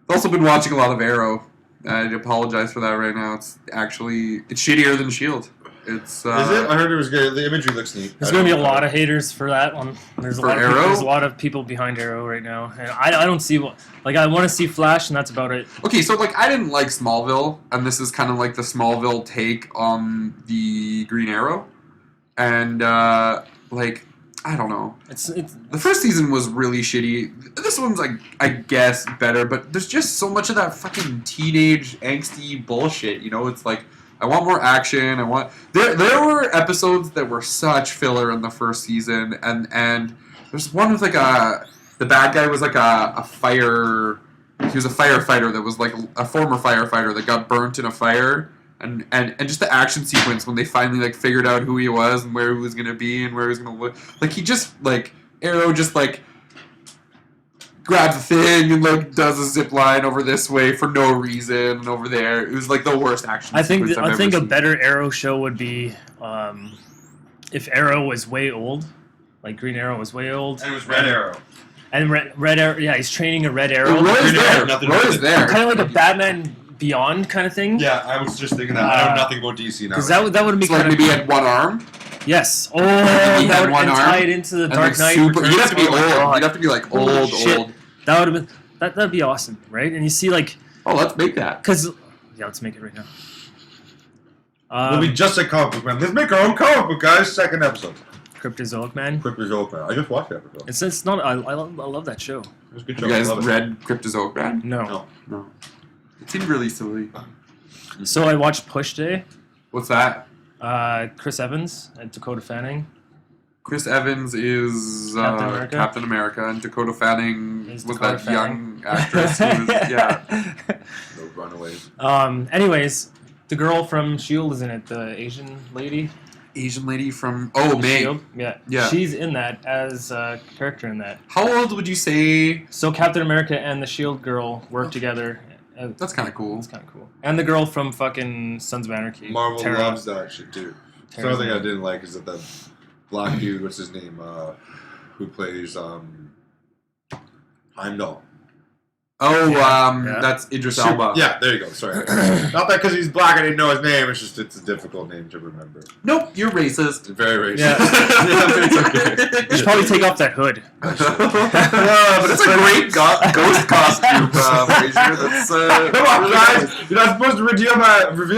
Speaker 2: I've also been watching a lot of Arrow. I apologize for that right now. It's shittier than Shield. It's
Speaker 3: Is it? I heard it was good. The imagery looks neat.
Speaker 4: There's going to be a lot of haters for that one. There's a
Speaker 2: For
Speaker 4: lot of
Speaker 2: Arrow?
Speaker 4: people, there's a lot of people behind Arrow right now, and I don't see what I want to see Flash, and that's about it.
Speaker 2: Okay, so like I didn't like Smallville, and this is kind of like the Smallville take on the Green Arrow, and like I don't know.
Speaker 4: It's
Speaker 2: The first season was really shitty. This one's like I guess better, but there's just so much of that fucking teenage angsty bullshit. You know, it's like I want more action. There were episodes that were such filler in the first season, and there's one with like the bad guy was like a fire. He was a firefighter that was like a former firefighter that got burnt in a fire, and just the action sequence when they finally like figured out who he was and where he was gonna be and where he was gonna live. Like he just like Arrow just like grabs the thing and like does a zip line over this way for no reason and over there. It was like the worst action.
Speaker 4: I think
Speaker 2: sequence I've
Speaker 4: I think
Speaker 2: ever
Speaker 4: a
Speaker 2: seen.
Speaker 4: better Arrow show would be if Arrow was way old, like Green Arrow was way old,
Speaker 3: And it was Red Arrow.
Speaker 4: and Red Arrow. Yeah, he's training a Red Arrow.
Speaker 2: Roy is
Speaker 3: Green Arrow
Speaker 2: there.
Speaker 3: had nothing to
Speaker 2: Roy
Speaker 3: do
Speaker 2: is
Speaker 3: with
Speaker 2: there.
Speaker 4: Kind of like a Batman Beyond kind of thing.
Speaker 3: Yeah, I was just thinking that. I know nothing about DC now.
Speaker 4: Because that would be
Speaker 2: It's like
Speaker 4: kind of
Speaker 2: maybe he had one arm
Speaker 4: yes. Oh,
Speaker 2: he
Speaker 4: that
Speaker 2: had
Speaker 4: would
Speaker 2: one
Speaker 4: and
Speaker 2: arm,
Speaker 4: tie it into the
Speaker 2: and
Speaker 4: Dark
Speaker 2: like
Speaker 4: Knight.
Speaker 2: super.
Speaker 4: Returns.
Speaker 2: You'd have to be
Speaker 4: Oh my
Speaker 2: old.
Speaker 4: God.
Speaker 2: You'd have to be like
Speaker 4: Holy
Speaker 2: old,
Speaker 4: shit.
Speaker 2: old.
Speaker 4: That would have been that'd be awesome, right? And you see like
Speaker 2: Oh, let's make that.
Speaker 4: because yeah, let's make it right now.
Speaker 3: We'll be just like comic book man. Let's make our own comic book, guys. Second episode.
Speaker 4: Cryptozoic Man.
Speaker 3: Quick result, man. I just watched that episode.
Speaker 4: It's not. I love that show.
Speaker 3: It was a good
Speaker 2: Have
Speaker 3: show.
Speaker 2: you guys
Speaker 3: I love it.
Speaker 2: read Cryptozoic Man?
Speaker 4: No.
Speaker 3: No.
Speaker 2: No. It seemed really silly.
Speaker 4: So I watched Push Day.
Speaker 2: What's that?
Speaker 4: Chris Evans and Dakota Fanning.
Speaker 2: Chris Evans is
Speaker 4: Captain America.
Speaker 2: Captain America, and Dakota Fanning
Speaker 4: Is
Speaker 2: was
Speaker 4: Dakota
Speaker 2: that
Speaker 4: Fanning.
Speaker 2: young actress. Who was, yeah.
Speaker 3: No Runaways.
Speaker 4: Anyways, the girl from Shield is in it. The Asian lady.
Speaker 2: Asian lady from May.
Speaker 4: Shield. Yeah.
Speaker 2: Yeah.
Speaker 4: She's in that as a character in that.
Speaker 2: How old would you say?
Speaker 4: So Captain America and the Shield girl work together.
Speaker 2: That's kind of cool.
Speaker 4: It's kind of cool. And the girl from fucking Sons of Anarchy.
Speaker 3: Marvel
Speaker 4: Tara.
Speaker 3: loves that shit too. The other thing I didn't like is that the black dude, what's his name, who plays Heimdall.
Speaker 2: Oh,
Speaker 4: Yeah.
Speaker 2: that's Idris Elba.
Speaker 3: Yeah, there you go. Sorry. Not that because he's black I didn't know his name. It's just it's a difficult name to remember.
Speaker 2: Nope, you're racist.
Speaker 3: It's very racist.
Speaker 4: Yeah.
Speaker 3: Yeah, but it's okay.
Speaker 4: You should probably take off that hood.
Speaker 2: But it's a great ghost costume, Frazier. That's
Speaker 3: Come on, guys! You're not supposed to reveal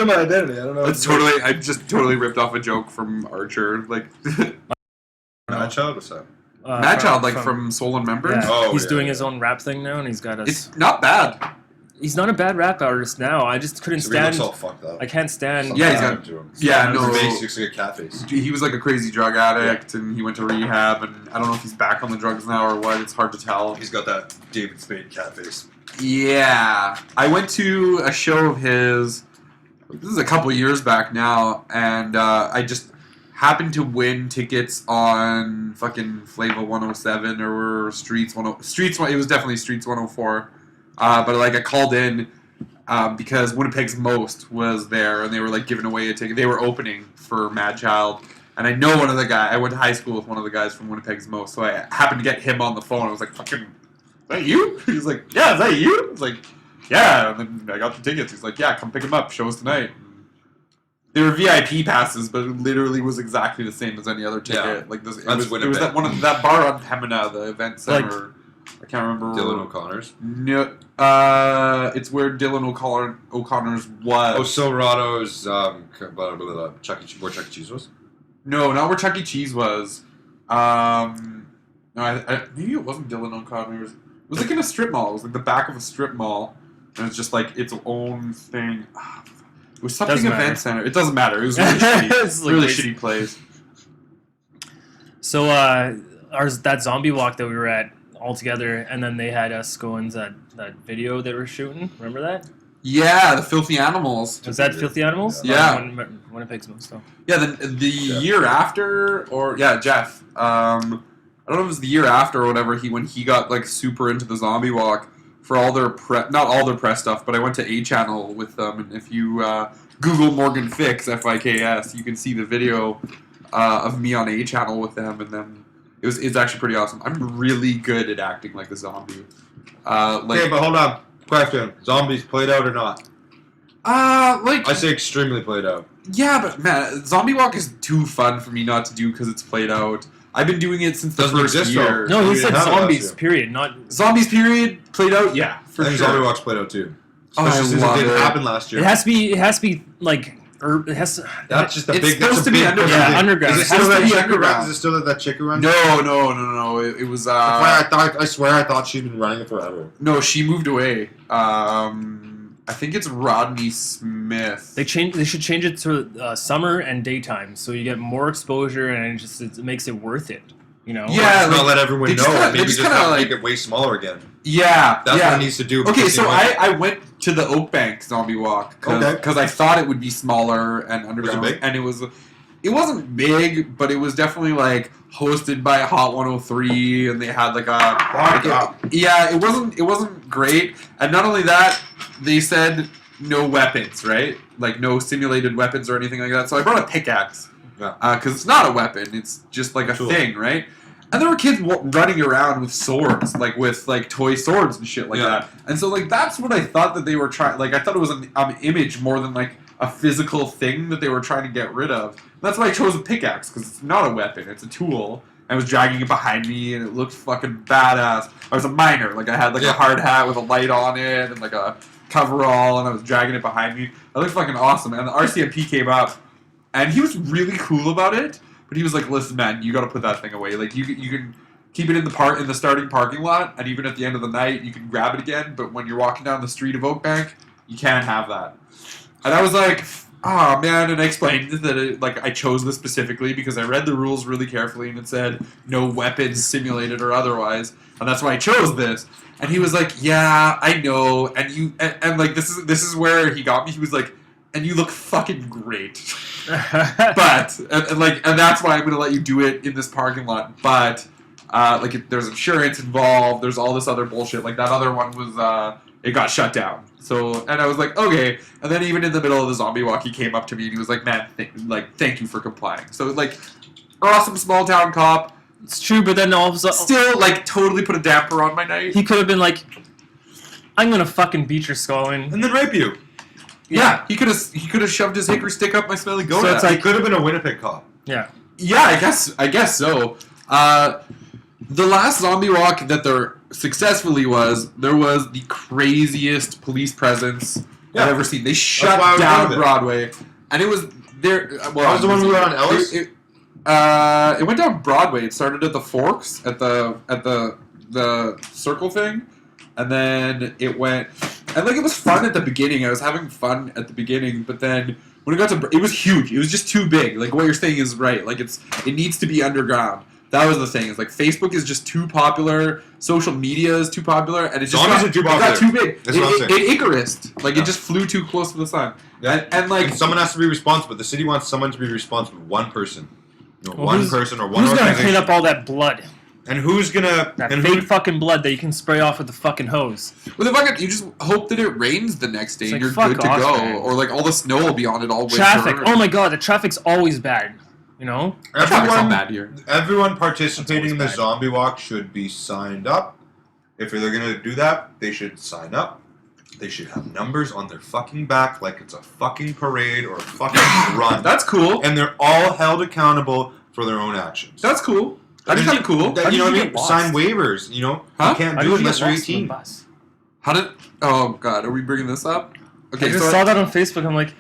Speaker 3: my identity. I don't know.
Speaker 2: That's totally. I just totally ripped off a joke from Archer. Like,
Speaker 3: Not child, what's that?
Speaker 2: Mad Child, like from Soul and Members.
Speaker 4: Yeah,
Speaker 3: Oh,
Speaker 4: he's
Speaker 3: yeah,
Speaker 4: doing
Speaker 3: yeah.
Speaker 4: his own rap thing now, and he's got us.
Speaker 2: It's not bad.
Speaker 4: He's not a bad rap artist now. I just couldn't
Speaker 3: So he looks
Speaker 4: stand.
Speaker 3: all fucked up.
Speaker 4: I can't stand.
Speaker 2: Yeah, he's
Speaker 3: Something
Speaker 2: got-
Speaker 3: happened to him.
Speaker 2: Yeah, no.
Speaker 3: His face looks like a cat face.
Speaker 2: He was like a crazy drug addict, and he went to rehab, and I don't know if he's back on the drugs now or what. It's hard to tell.
Speaker 3: He's got that David Spade cat face.
Speaker 2: Yeah. I went to a show of his, this is a couple years back now, and I just happened to win tickets on fucking Flava 107 or Streets 10, it was definitely Streets 104. But like I called in because Winnipeg's Most was there, and they were like giving away a ticket. They were opening for Mad Child, and I know one of the guys. I went to high school with one of the guys from Winnipeg's Most, so I happened to get him on the phone. I was like, "Fucking, is that you?" He's like, "Yeah, is that you?" I was like, "Yeah." And then I got the tickets. He's like, "Yeah, come pick him up. Show us tonight." They were VIP passes, but it literally was exactly the same as any other ticket.
Speaker 3: Yeah.
Speaker 2: Like this, it
Speaker 3: That's
Speaker 2: was that
Speaker 3: Winnipeg.
Speaker 2: that bar on Pembina, the event center. I can't remember.
Speaker 3: Dylan O'Connor's.
Speaker 2: No, it's where Dylan O'Connor's was.
Speaker 3: Oh, Silverado's, Chuck E. Cheese, where Chuck E. Cheese was?
Speaker 2: No, not where Chuck E. Cheese was. No, maybe it wasn't Dylan O'Connor's. It was like in a strip mall. It was like the back of a strip mall, and it's just like its own thing. It was something
Speaker 4: Doesn't
Speaker 2: event
Speaker 4: matter.
Speaker 2: center. It doesn't matter. It was really shitty.
Speaker 4: It's like
Speaker 2: Really
Speaker 4: crazy.
Speaker 2: shitty place.
Speaker 4: So that zombie walk that we were at all together, and then they had us go into that video they were shooting. Remember that?
Speaker 2: Yeah, the filthy animals.
Speaker 4: Was that Filthy Animals?
Speaker 2: Yeah.
Speaker 4: Winnipeg's Most though.
Speaker 2: Yeah, the year after, or yeah, Jeff. I don't know if it was the year after or whatever. When he got like super into the zombie walk for all their not all their press stuff, but I went to A Channel with them, and if you Google Morgan Fix FIKS, you can see the video of me on A Channel with them, and then it's actually pretty awesome. I'm really good at acting like a zombie.
Speaker 3: Okay, but hold on. Question. Zombies played out or not?
Speaker 2: like
Speaker 3: I say extremely played out.
Speaker 2: yeah, but man, zombie walk is too fun for me not to do because it's played out. I've been doing it since the
Speaker 3: Doesn't
Speaker 2: first
Speaker 3: exist,
Speaker 2: year.
Speaker 3: though.
Speaker 4: No,
Speaker 3: We
Speaker 4: he said
Speaker 3: didn't have it last
Speaker 4: zombies.
Speaker 3: year.
Speaker 4: Period. Not.
Speaker 2: Zombies period played out. Yeah, for
Speaker 3: I think
Speaker 2: sure.
Speaker 3: Zombie Walk's played out too.
Speaker 2: Oh, I
Speaker 3: Especially since
Speaker 2: love
Speaker 3: it didn't
Speaker 2: it.
Speaker 3: happen last year.
Speaker 4: It has to be. It has to be like. It has.
Speaker 3: That's just a
Speaker 2: It's
Speaker 3: big. That's
Speaker 2: supposed
Speaker 3: a
Speaker 2: to be
Speaker 3: big
Speaker 2: underground.
Speaker 4: Yeah,
Speaker 3: thing.
Speaker 4: underground.
Speaker 3: Is it
Speaker 2: It
Speaker 3: still
Speaker 2: has to
Speaker 3: that
Speaker 2: be
Speaker 3: chick who
Speaker 2: underground.
Speaker 3: runs? Is it still that chick who runs?
Speaker 2: No. It was.
Speaker 3: That's why I thought. I swear, I thought she'd been running it forever.
Speaker 2: No, she moved away. I think it's Rodney Smith.
Speaker 4: They should change it to summer and daytime, so you get more exposure, and it makes it worth it. You know.
Speaker 2: Yeah,
Speaker 3: Just
Speaker 2: like,
Speaker 3: not let everyone
Speaker 2: they
Speaker 3: know.
Speaker 2: just kinda-
Speaker 3: Maybe
Speaker 2: they
Speaker 3: just
Speaker 2: just kinda,
Speaker 3: have to
Speaker 2: like-
Speaker 3: make it way smaller again.
Speaker 2: Yeah,
Speaker 3: That's
Speaker 2: yeah.
Speaker 3: what it needs to do.
Speaker 2: Okay,
Speaker 3: because,
Speaker 2: so
Speaker 3: you know,
Speaker 2: I went to the Oak Bank zombie walk
Speaker 3: Okay.
Speaker 2: because I thought it would be smaller and underground,
Speaker 3: big?
Speaker 2: and it wasn't big, but it was definitely like hosted by Hot 103, and they had like a yeah. It wasn't great, and not only that, they said no weapons, right? Like no simulated weapons or anything like that. So I brought a pickaxe
Speaker 3: Yeah.
Speaker 2: because it's not a weapon; it's just like a
Speaker 3: Tool.
Speaker 2: thing, right? And there were kids running around with swords, like with like toy swords and shit like
Speaker 3: Yeah.
Speaker 2: that. And so like that's what I thought that they were trying. Like I thought it was an image more than like a physical thing that they were trying to get rid of. And that's why I chose a pickaxe because it's not a weapon; it's a tool. I was dragging it behind me, and it looked fucking badass. I was a miner, like I had like a hard hat with a light on it and like a coverall, and I was dragging it behind me. It looked fucking awesome. And the RCMP came up, and he was really cool about it. But he was like, "Listen, man, you got to put that thing away. Like, you can keep it in the starting parking lot, and even at the end of the night, you can grab it again. But when you're walking down the street of Oak Bank, you can't have that." And I was like, "Oh man!" And I explained that I chose this specifically because I read the rules really carefully, and it said no weapons simulated or otherwise, and that's why I chose this. And he was like, "Yeah, I know." And like this is where he got me. He was like, "And you look fucking great." But and that's why I'm gonna let you do it in this parking lot. But there's insurance involved. There's all this other bullshit. Like that other one was it got shut down. So and I was like, okay. And then even in the middle of the zombie walk, he came up to me and he was like, man, thank you for complying. So like, awesome small town cop.
Speaker 4: It's true, but then all of a sudden,
Speaker 2: Still like totally put a damper on my night.
Speaker 4: he could have been like, "I'm gonna fucking beat your skull in."
Speaker 3: and then rape you.
Speaker 2: Yeah, he could have shoved his hickory stick up my smelly goat.
Speaker 4: So it's
Speaker 2: ass.
Speaker 3: He could have been a Winnipeg cop.
Speaker 4: Yeah.
Speaker 2: Yeah, I guess so. The last zombie walk that there successfully was the craziest police presence
Speaker 3: Yeah.
Speaker 2: I've ever seen. They
Speaker 3: why I
Speaker 2: shut
Speaker 3: was
Speaker 2: down
Speaker 3: going there.
Speaker 2: Broadway, and it was there. Well,
Speaker 3: That was the one we were on Ellis?
Speaker 2: It went down Broadway. It started at the Forks at the circle thing, and then it went. And like it was fun at the beginning. I was having fun at the beginning, but then when it got to, it was huge. It was just too big. Like what you're saying is right. Like it needs to be underground. That was the thing. It's like Facebook is just too popular. Social media is too popular, and it just got too big. It Icarus. Like it just flew too close to the sun.
Speaker 3: Yeah.
Speaker 2: And like
Speaker 3: someone has to be responsible. The city wants someone to be responsible. One person. One person or one
Speaker 4: Who's
Speaker 3: organization.
Speaker 4: gonna clean up all that blood?
Speaker 3: And who's gonna...
Speaker 4: That fake fucking blood that you can spray off with the fucking hose.
Speaker 2: Well, you just hope that it rains the next day and
Speaker 4: It's
Speaker 2: you're
Speaker 4: like,
Speaker 2: good to
Speaker 4: fuck
Speaker 2: go.
Speaker 4: off, man.
Speaker 2: Or like all the snow will be on it all winter.
Speaker 4: Traffic. Oh my god, the traffic's always bad. You know?
Speaker 2: Traffic's not bad here.
Speaker 3: Everyone participating in the
Speaker 4: bad.
Speaker 3: zombie walk should be signed up. If they're gonna do that, they should sign up. They should have numbers on their fucking back like it's a fucking parade or a fucking run.
Speaker 2: That's cool.
Speaker 3: And they're all held accountable for their own actions.
Speaker 2: That's cool. That's kind of cool.
Speaker 3: You know what I mean? Sign waivers, you know?
Speaker 2: Huh?
Speaker 3: You can't do it unless you're 18.
Speaker 2: How did... Oh, God. Are we bringing this up? Okay,
Speaker 4: I just saw that on Facebook. I'm like,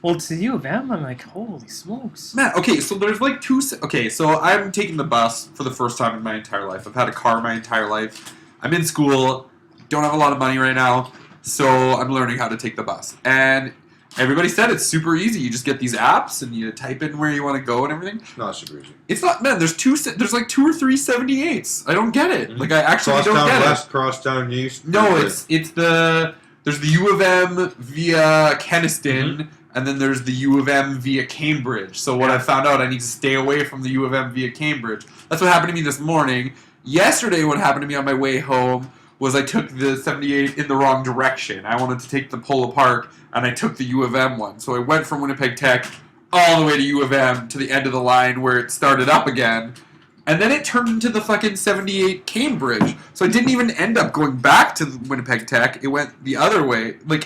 Speaker 4: well, it's the U of M. I'm like, holy smokes.
Speaker 2: Man, okay, so there's like two... Okay, so I'm taking the bus for the first time in my entire life. I've had a car my entire life. I'm in school. Don't have a lot of money right now. So I'm learning how to take the bus. And everybody said it's super easy. You just get these apps and you type in where you want to go and everything.
Speaker 3: Not super easy.
Speaker 2: It's not, man. There's like 2 or 3 78s. I don't get it. Like I actually don't get
Speaker 3: west, cross down east.
Speaker 2: No, there's the U of M via Kenniston, and then there's the U of M via Cambridge. So what I found out, I need to stay away from the U of M via Cambridge. That's what happened to me this morning. Yesterday, what happened to me on my way home was I took the 78 in the wrong direction. I wanted to take the Polo Park, and I took the U of M one. So I went from Winnipeg Tech all the way to U of M to the end of the line where it started up again. And then it turned into the fucking 78 Cambridge. So I didn't even end up going back to Winnipeg Tech. It went the other way. Like,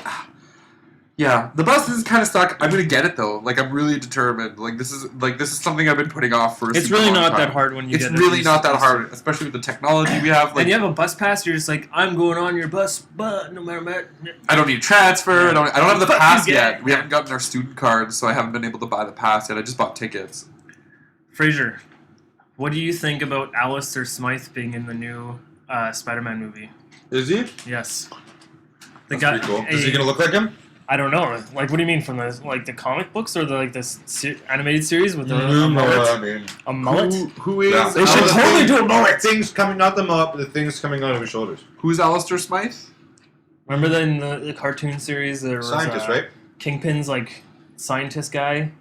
Speaker 2: yeah, the bus is kind of stuck. I'm gonna get it though. Like, I'm really determined. Like, this is something I've been putting off for.
Speaker 4: It's really not that hard when you.
Speaker 2: It's really not that hard, especially with the technology we have. Like,
Speaker 4: and you have a bus pass. You're just like, I'm going on your bus, but no matter what.
Speaker 2: I don't need a transfer. I don't have the
Speaker 4: Fuck
Speaker 2: pass
Speaker 4: you,
Speaker 2: yet.
Speaker 4: gang.
Speaker 2: We haven't gotten our student cards, so I haven't been able to buy the pass yet. I just bought tickets.
Speaker 4: Fraser, what do you think about Alistair Smythe being in the new Spider-Man movie?
Speaker 3: Is he?
Speaker 4: Yes.
Speaker 3: That's pretty cool. Is he gonna look like him?
Speaker 4: I don't know. Like, what do you mean from the comic books or the animated series with a mullet? A mullet?
Speaker 2: Who is?
Speaker 3: Yeah.
Speaker 4: They should totally do a mullet.
Speaker 3: Things coming, not the mullet, but the things coming out of his shoulders.
Speaker 2: Who's Alistair Smythe?
Speaker 4: Remember that in the cartoon series there was
Speaker 3: Scientist, right?
Speaker 4: Kingpin's like scientist guy.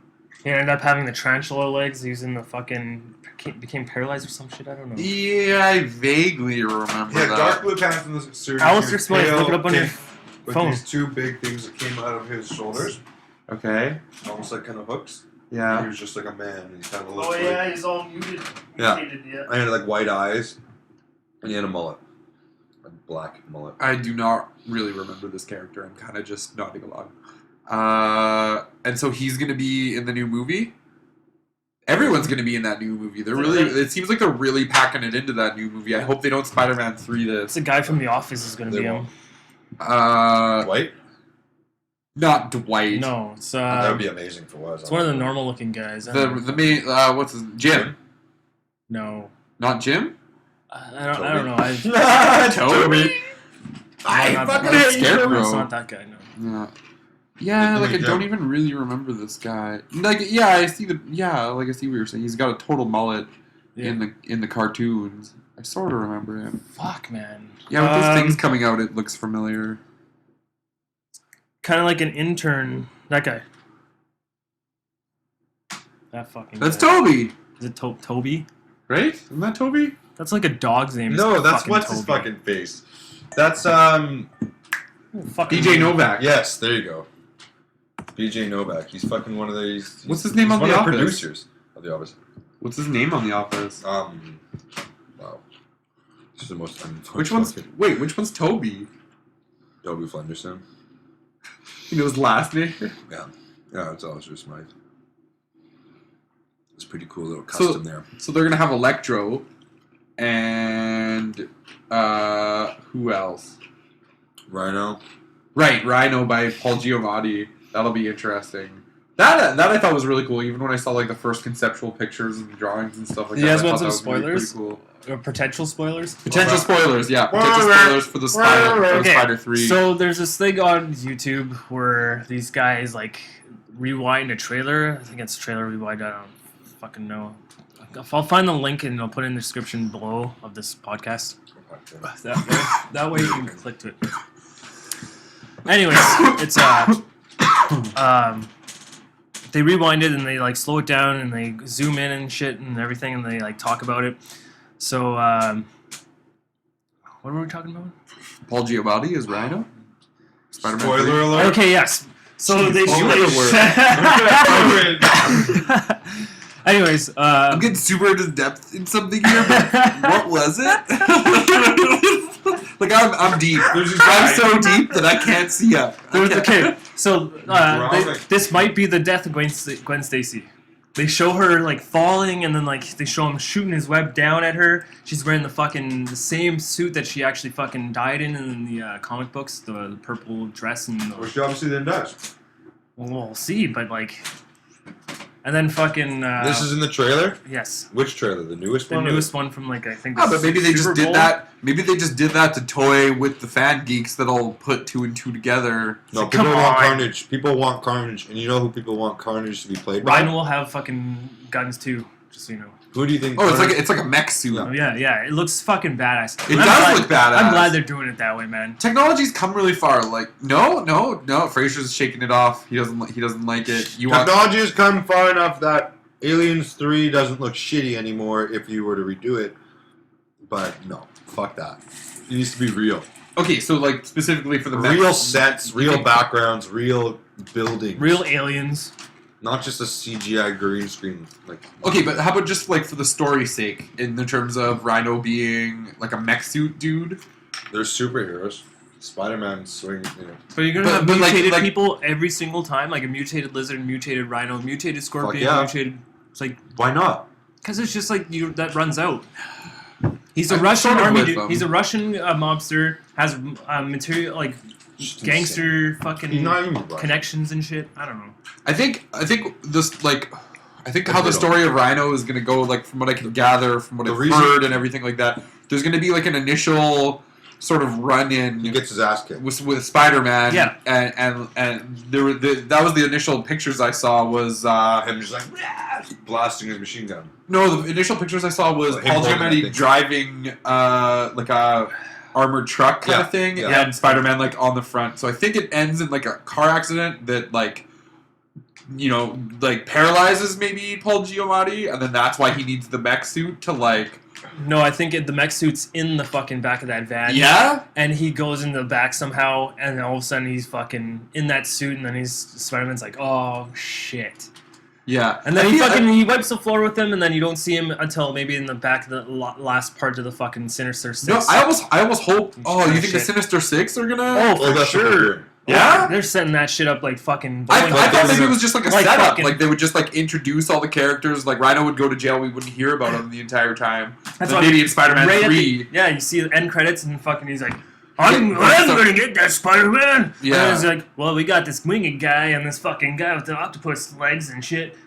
Speaker 4: He ended up having the tarantula legs. He was in the fucking became paralyzed or some shit. I don't know.
Speaker 2: Yeah, I vaguely remember
Speaker 3: Yeah,
Speaker 2: that.
Speaker 3: dark blue pants in the series.
Speaker 4: Alistair Smythe, look it up on your
Speaker 3: with
Speaker 4: phone.
Speaker 3: these two big things that came out of his shoulders,
Speaker 2: Okay.
Speaker 3: almost like kind of hooks. He
Speaker 2: Yeah.
Speaker 3: was just like a man. And he kind of
Speaker 4: Oh
Speaker 3: looked
Speaker 4: yeah,
Speaker 3: like,
Speaker 4: he's all muted.
Speaker 3: Yeah.
Speaker 4: Mutated, yeah.
Speaker 3: I had like white eyes, and he had a mullet, a black mullet.
Speaker 2: I do not really remember this character. I'm kind of just nodding along. And so he's gonna be in the new movie. Everyone's gonna be in that new movie. They're really. It seems like they're really packing it into that new movie. I hope they don't Spider-Man 3 this.
Speaker 4: It's a guy from The Office is going to
Speaker 3: They
Speaker 4: be him.
Speaker 3: won't.
Speaker 2: Not Dwight.
Speaker 4: No, it's
Speaker 3: That would be amazing for what.
Speaker 4: it's one of the normal looking guys.
Speaker 2: The main. What's his Jim?
Speaker 4: No,
Speaker 2: Not Jim.
Speaker 4: I don't know.
Speaker 2: Toby.
Speaker 3: I
Speaker 4: not
Speaker 3: fucking
Speaker 4: that-
Speaker 3: hate you.
Speaker 2: Scarecrow.
Speaker 4: It's not that guy. No.
Speaker 2: Yeah. Yeah, like I
Speaker 3: Jim.
Speaker 2: don't even really remember this guy. Like, yeah, I see like I see what you're saying. He's got a total mullet
Speaker 4: Yeah.
Speaker 2: in the cartoons. I sort of remember him.
Speaker 4: Fuck, man.
Speaker 2: Yeah, with those things coming out, it looks familiar.
Speaker 4: Kind of like an intern. That guy. That fucking.
Speaker 2: That's
Speaker 4: guy.
Speaker 2: Toby,
Speaker 4: Is it Toby?
Speaker 2: right? Isn't that Toby?
Speaker 4: That's like a dog's name.
Speaker 3: No,
Speaker 4: It's
Speaker 3: that's
Speaker 4: fucking
Speaker 3: what's his
Speaker 4: Toby.
Speaker 3: fucking face. That's
Speaker 4: Oh, fucking
Speaker 2: DJ Novak.
Speaker 3: Yes, there you go. BJ Novak. He's fucking one of these.
Speaker 2: What's his name
Speaker 3: he's
Speaker 2: on
Speaker 3: one
Speaker 2: The
Speaker 3: of the
Speaker 2: Office?
Speaker 3: producers of The Office.
Speaker 2: What's his name on The Office?
Speaker 3: Wow. This is the most
Speaker 2: Which one's Toby?
Speaker 3: Toby Flenderson.
Speaker 2: You know his last name?
Speaker 3: Yeah, it's Alistair Smythe. It's a pretty cool little custom there.
Speaker 2: So they're gonna have Electro, and who else?
Speaker 3: Rhino.
Speaker 2: Right, Rhino by Paul Giamatti. That'll be interesting. That I thought was really cool. Even when I saw like the first conceptual pictures and drawings and stuff like
Speaker 4: You
Speaker 2: that.
Speaker 4: guys
Speaker 2: I
Speaker 4: want
Speaker 2: thought
Speaker 4: some
Speaker 2: that was really
Speaker 4: spoilers?
Speaker 2: pretty cool.
Speaker 4: Or potential spoilers?
Speaker 2: Potential spoilers, yeah. Potential spoilers for the Spider 3.
Speaker 4: So there's this thing on YouTube where these guys like rewind a trailer. I think it's trailer rewind. I don't fucking know. I'll find the link and I'll put it in the description below of this podcast. That way you can click to it. Anyways, it's they rewind it and they like slow it down and they zoom in and shit and everything and they like talk about it. So what were we talking about?
Speaker 2: Paul Giamatti is Rhino. Spider-Man
Speaker 3: Spoiler
Speaker 2: 3.
Speaker 3: alert.
Speaker 4: Okay, yes. So they Anyways,
Speaker 2: I'm getting super into depth in something here, but what was it? Like I'm deep. I'm so deep that I can't see up.
Speaker 4: Okay, so this might be the death of Gwen Stacy. They show her like falling, and then like they show him shooting his web down at her. She's wearing the same suit that she actually fucking died in the comic books, the purple dress and.
Speaker 3: Which she obviously then does.
Speaker 4: Well, we'll see, but like, and then fucking.
Speaker 3: This is in the trailer?
Speaker 4: Yes.
Speaker 3: Which trailer? The newest
Speaker 4: The
Speaker 3: one?
Speaker 4: newest one from like I think.
Speaker 2: Oh, but maybe they just
Speaker 4: Super
Speaker 2: did
Speaker 4: Bowl?
Speaker 2: that. Maybe they just did that to toy with the fan geeks that'll put 2 and 2 together.
Speaker 3: No,
Speaker 4: Come
Speaker 3: people want
Speaker 4: on.
Speaker 3: Carnage. People want Carnage, and you know who people want Carnage to be played by?
Speaker 4: Ryan will have fucking guns too, just so you know.
Speaker 3: Who do you think?
Speaker 2: Oh,
Speaker 3: Carnage-
Speaker 2: it's like a mech suit.
Speaker 3: Yeah.
Speaker 4: Yeah, it looks fucking badass.
Speaker 2: It
Speaker 4: I'm
Speaker 2: does
Speaker 4: glad-
Speaker 2: look badass.
Speaker 4: I'm glad they're doing it that way, man.
Speaker 2: Technology's come really far. Like no. Fraser's shaking it off. He doesn't like it. You want
Speaker 3: Technology has come far enough that Aliens 3 doesn't look shitty anymore if you were to redo it. But no, fuck that. It needs to be real.
Speaker 2: okay? So like specifically for the mech-
Speaker 3: Real sets, real backgrounds, real buildings.
Speaker 4: Real aliens.
Speaker 3: Not just a CGI green screen. Like
Speaker 2: Okay, but how about just like for the story's sake, in the terms of Rhino being like a mech suit dude?
Speaker 3: they're superheroes. Spider-Man swings.
Speaker 4: But you're gonna
Speaker 2: But-
Speaker 4: have
Speaker 2: but like-
Speaker 4: mutated
Speaker 2: like-
Speaker 4: people every single time, like a mutated lizard, mutated rhino, mutated scorpion,
Speaker 3: yeah.
Speaker 4: mutated. It's like
Speaker 3: Why not?
Speaker 4: because it's just like that runs out. He's a
Speaker 2: I'm
Speaker 4: Russian
Speaker 2: sort of
Speaker 4: army
Speaker 2: with
Speaker 4: dude.
Speaker 2: them.
Speaker 4: He's a Russian mobster. Has material like
Speaker 3: Just
Speaker 4: gangster
Speaker 3: He's
Speaker 4: fucking
Speaker 3: not even Russian.
Speaker 4: connections and shit. I don't know.
Speaker 2: I think this like. I think how the story of Rhino is going to go, like from what I can gather, from what
Speaker 3: The
Speaker 2: I've
Speaker 3: reason-
Speaker 2: heard and everything like that, there's going to be like an initial sort of run-in
Speaker 3: He gets his ass kicked.
Speaker 2: with Spider-Man.
Speaker 4: Yeah.
Speaker 2: And there were that was the initial pictures I saw was
Speaker 3: Him just like blasting his machine gun.
Speaker 2: no, the initial pictures I saw was
Speaker 3: Him
Speaker 2: Paul
Speaker 3: holding that
Speaker 2: Giamatti
Speaker 3: thing.
Speaker 2: driving like a armored truck kind
Speaker 3: Yeah,
Speaker 2: of thing,
Speaker 3: yeah.
Speaker 2: and Spider-Man like on the front. So I think it ends in like a car accident that like like paralyzes maybe Paul Giamatti, and then that's why he needs the mech suit to like.
Speaker 4: No, I think the mech suit's in the fucking back of that van.
Speaker 2: Yeah.
Speaker 4: And he goes in the back somehow, and then all of a sudden he's fucking in that suit, and then Spider-Man's like, oh shit.
Speaker 2: Yeah.
Speaker 4: And then
Speaker 2: I
Speaker 4: he
Speaker 2: feel-
Speaker 4: fucking he wipes the floor with him, and then you don't see him until maybe in the back of the last part of the fucking Sinister Six.
Speaker 2: No, I almost hope. Oh, you think the
Speaker 4: Shit.
Speaker 2: Sinister Six are gonna?
Speaker 4: Oh, for
Speaker 3: that's what they're
Speaker 4: sure.
Speaker 3: doing.
Speaker 2: Yeah?
Speaker 4: They're setting that shit up like fucking.
Speaker 2: I
Speaker 4: bowling
Speaker 2: thought
Speaker 4: alleys.
Speaker 2: maybe it was just like a
Speaker 4: Like
Speaker 2: setup.
Speaker 4: fucking-
Speaker 2: Like they would just like introduce all the characters. Like Rhino would go to jail, we wouldn't hear about him the entire time.
Speaker 4: That's
Speaker 2: Then
Speaker 4: why-
Speaker 2: maybe in Spider-Man
Speaker 4: right at
Speaker 2: 3.
Speaker 4: yeah, you see the end credits, and fucking he's like, I'm
Speaker 2: Yeah,
Speaker 4: gonna get that Spider-Man.
Speaker 2: Yeah.
Speaker 4: And it's like, well, we got this winged guy and this fucking guy with the octopus legs and shit.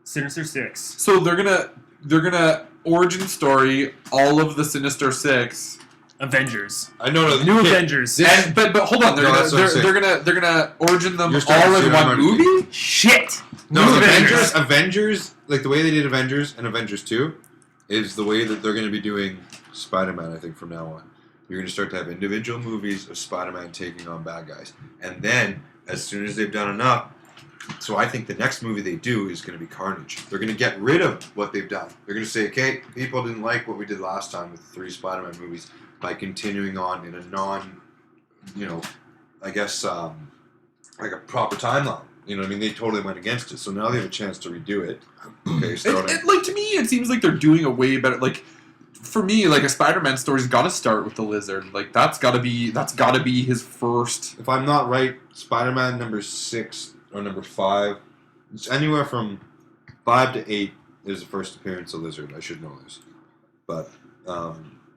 Speaker 4: Sinister Six.
Speaker 2: So they're gonna origin story all of the Sinister Six.
Speaker 4: Avengers.
Speaker 3: I know.
Speaker 4: New
Speaker 3: okay,
Speaker 4: Avengers.
Speaker 3: this-
Speaker 2: And but hold on,
Speaker 3: No, that's what I'm saying.
Speaker 2: they're gonna origin them
Speaker 3: You're starting
Speaker 2: all
Speaker 3: to
Speaker 2: in
Speaker 3: see
Speaker 2: one
Speaker 3: what I'm
Speaker 2: movie.
Speaker 4: Shit.
Speaker 3: No,
Speaker 4: New
Speaker 3: Avengers, like the way they did Avengers and Avengers 2, is the way that they're going to be doing Spider-Man, I think, from now on. You're going to start to have individual movies of Spider-Man taking on bad guys. And then, as soon as they've done enough, so I think the next movie they do is going to be Carnage. They're going to get rid of what they've done. They're going to say, okay, people didn't like what we did last time with the 3 Spider-Man movies by continuing on in a non, I guess, like a proper timeline. You know what I mean? They totally went against it. So now they have a chance to redo it. Okay, starting.
Speaker 2: Like to me, it seems like they're doing a way better. Like for me, like a Spider-Man story's got to start with the Lizard. Like that's got to be his first.
Speaker 3: If I'm not right, Spider-Man number 6 or number 5, it's anywhere from 5 to 8 is the first appearance of Lizard. I should know this. But,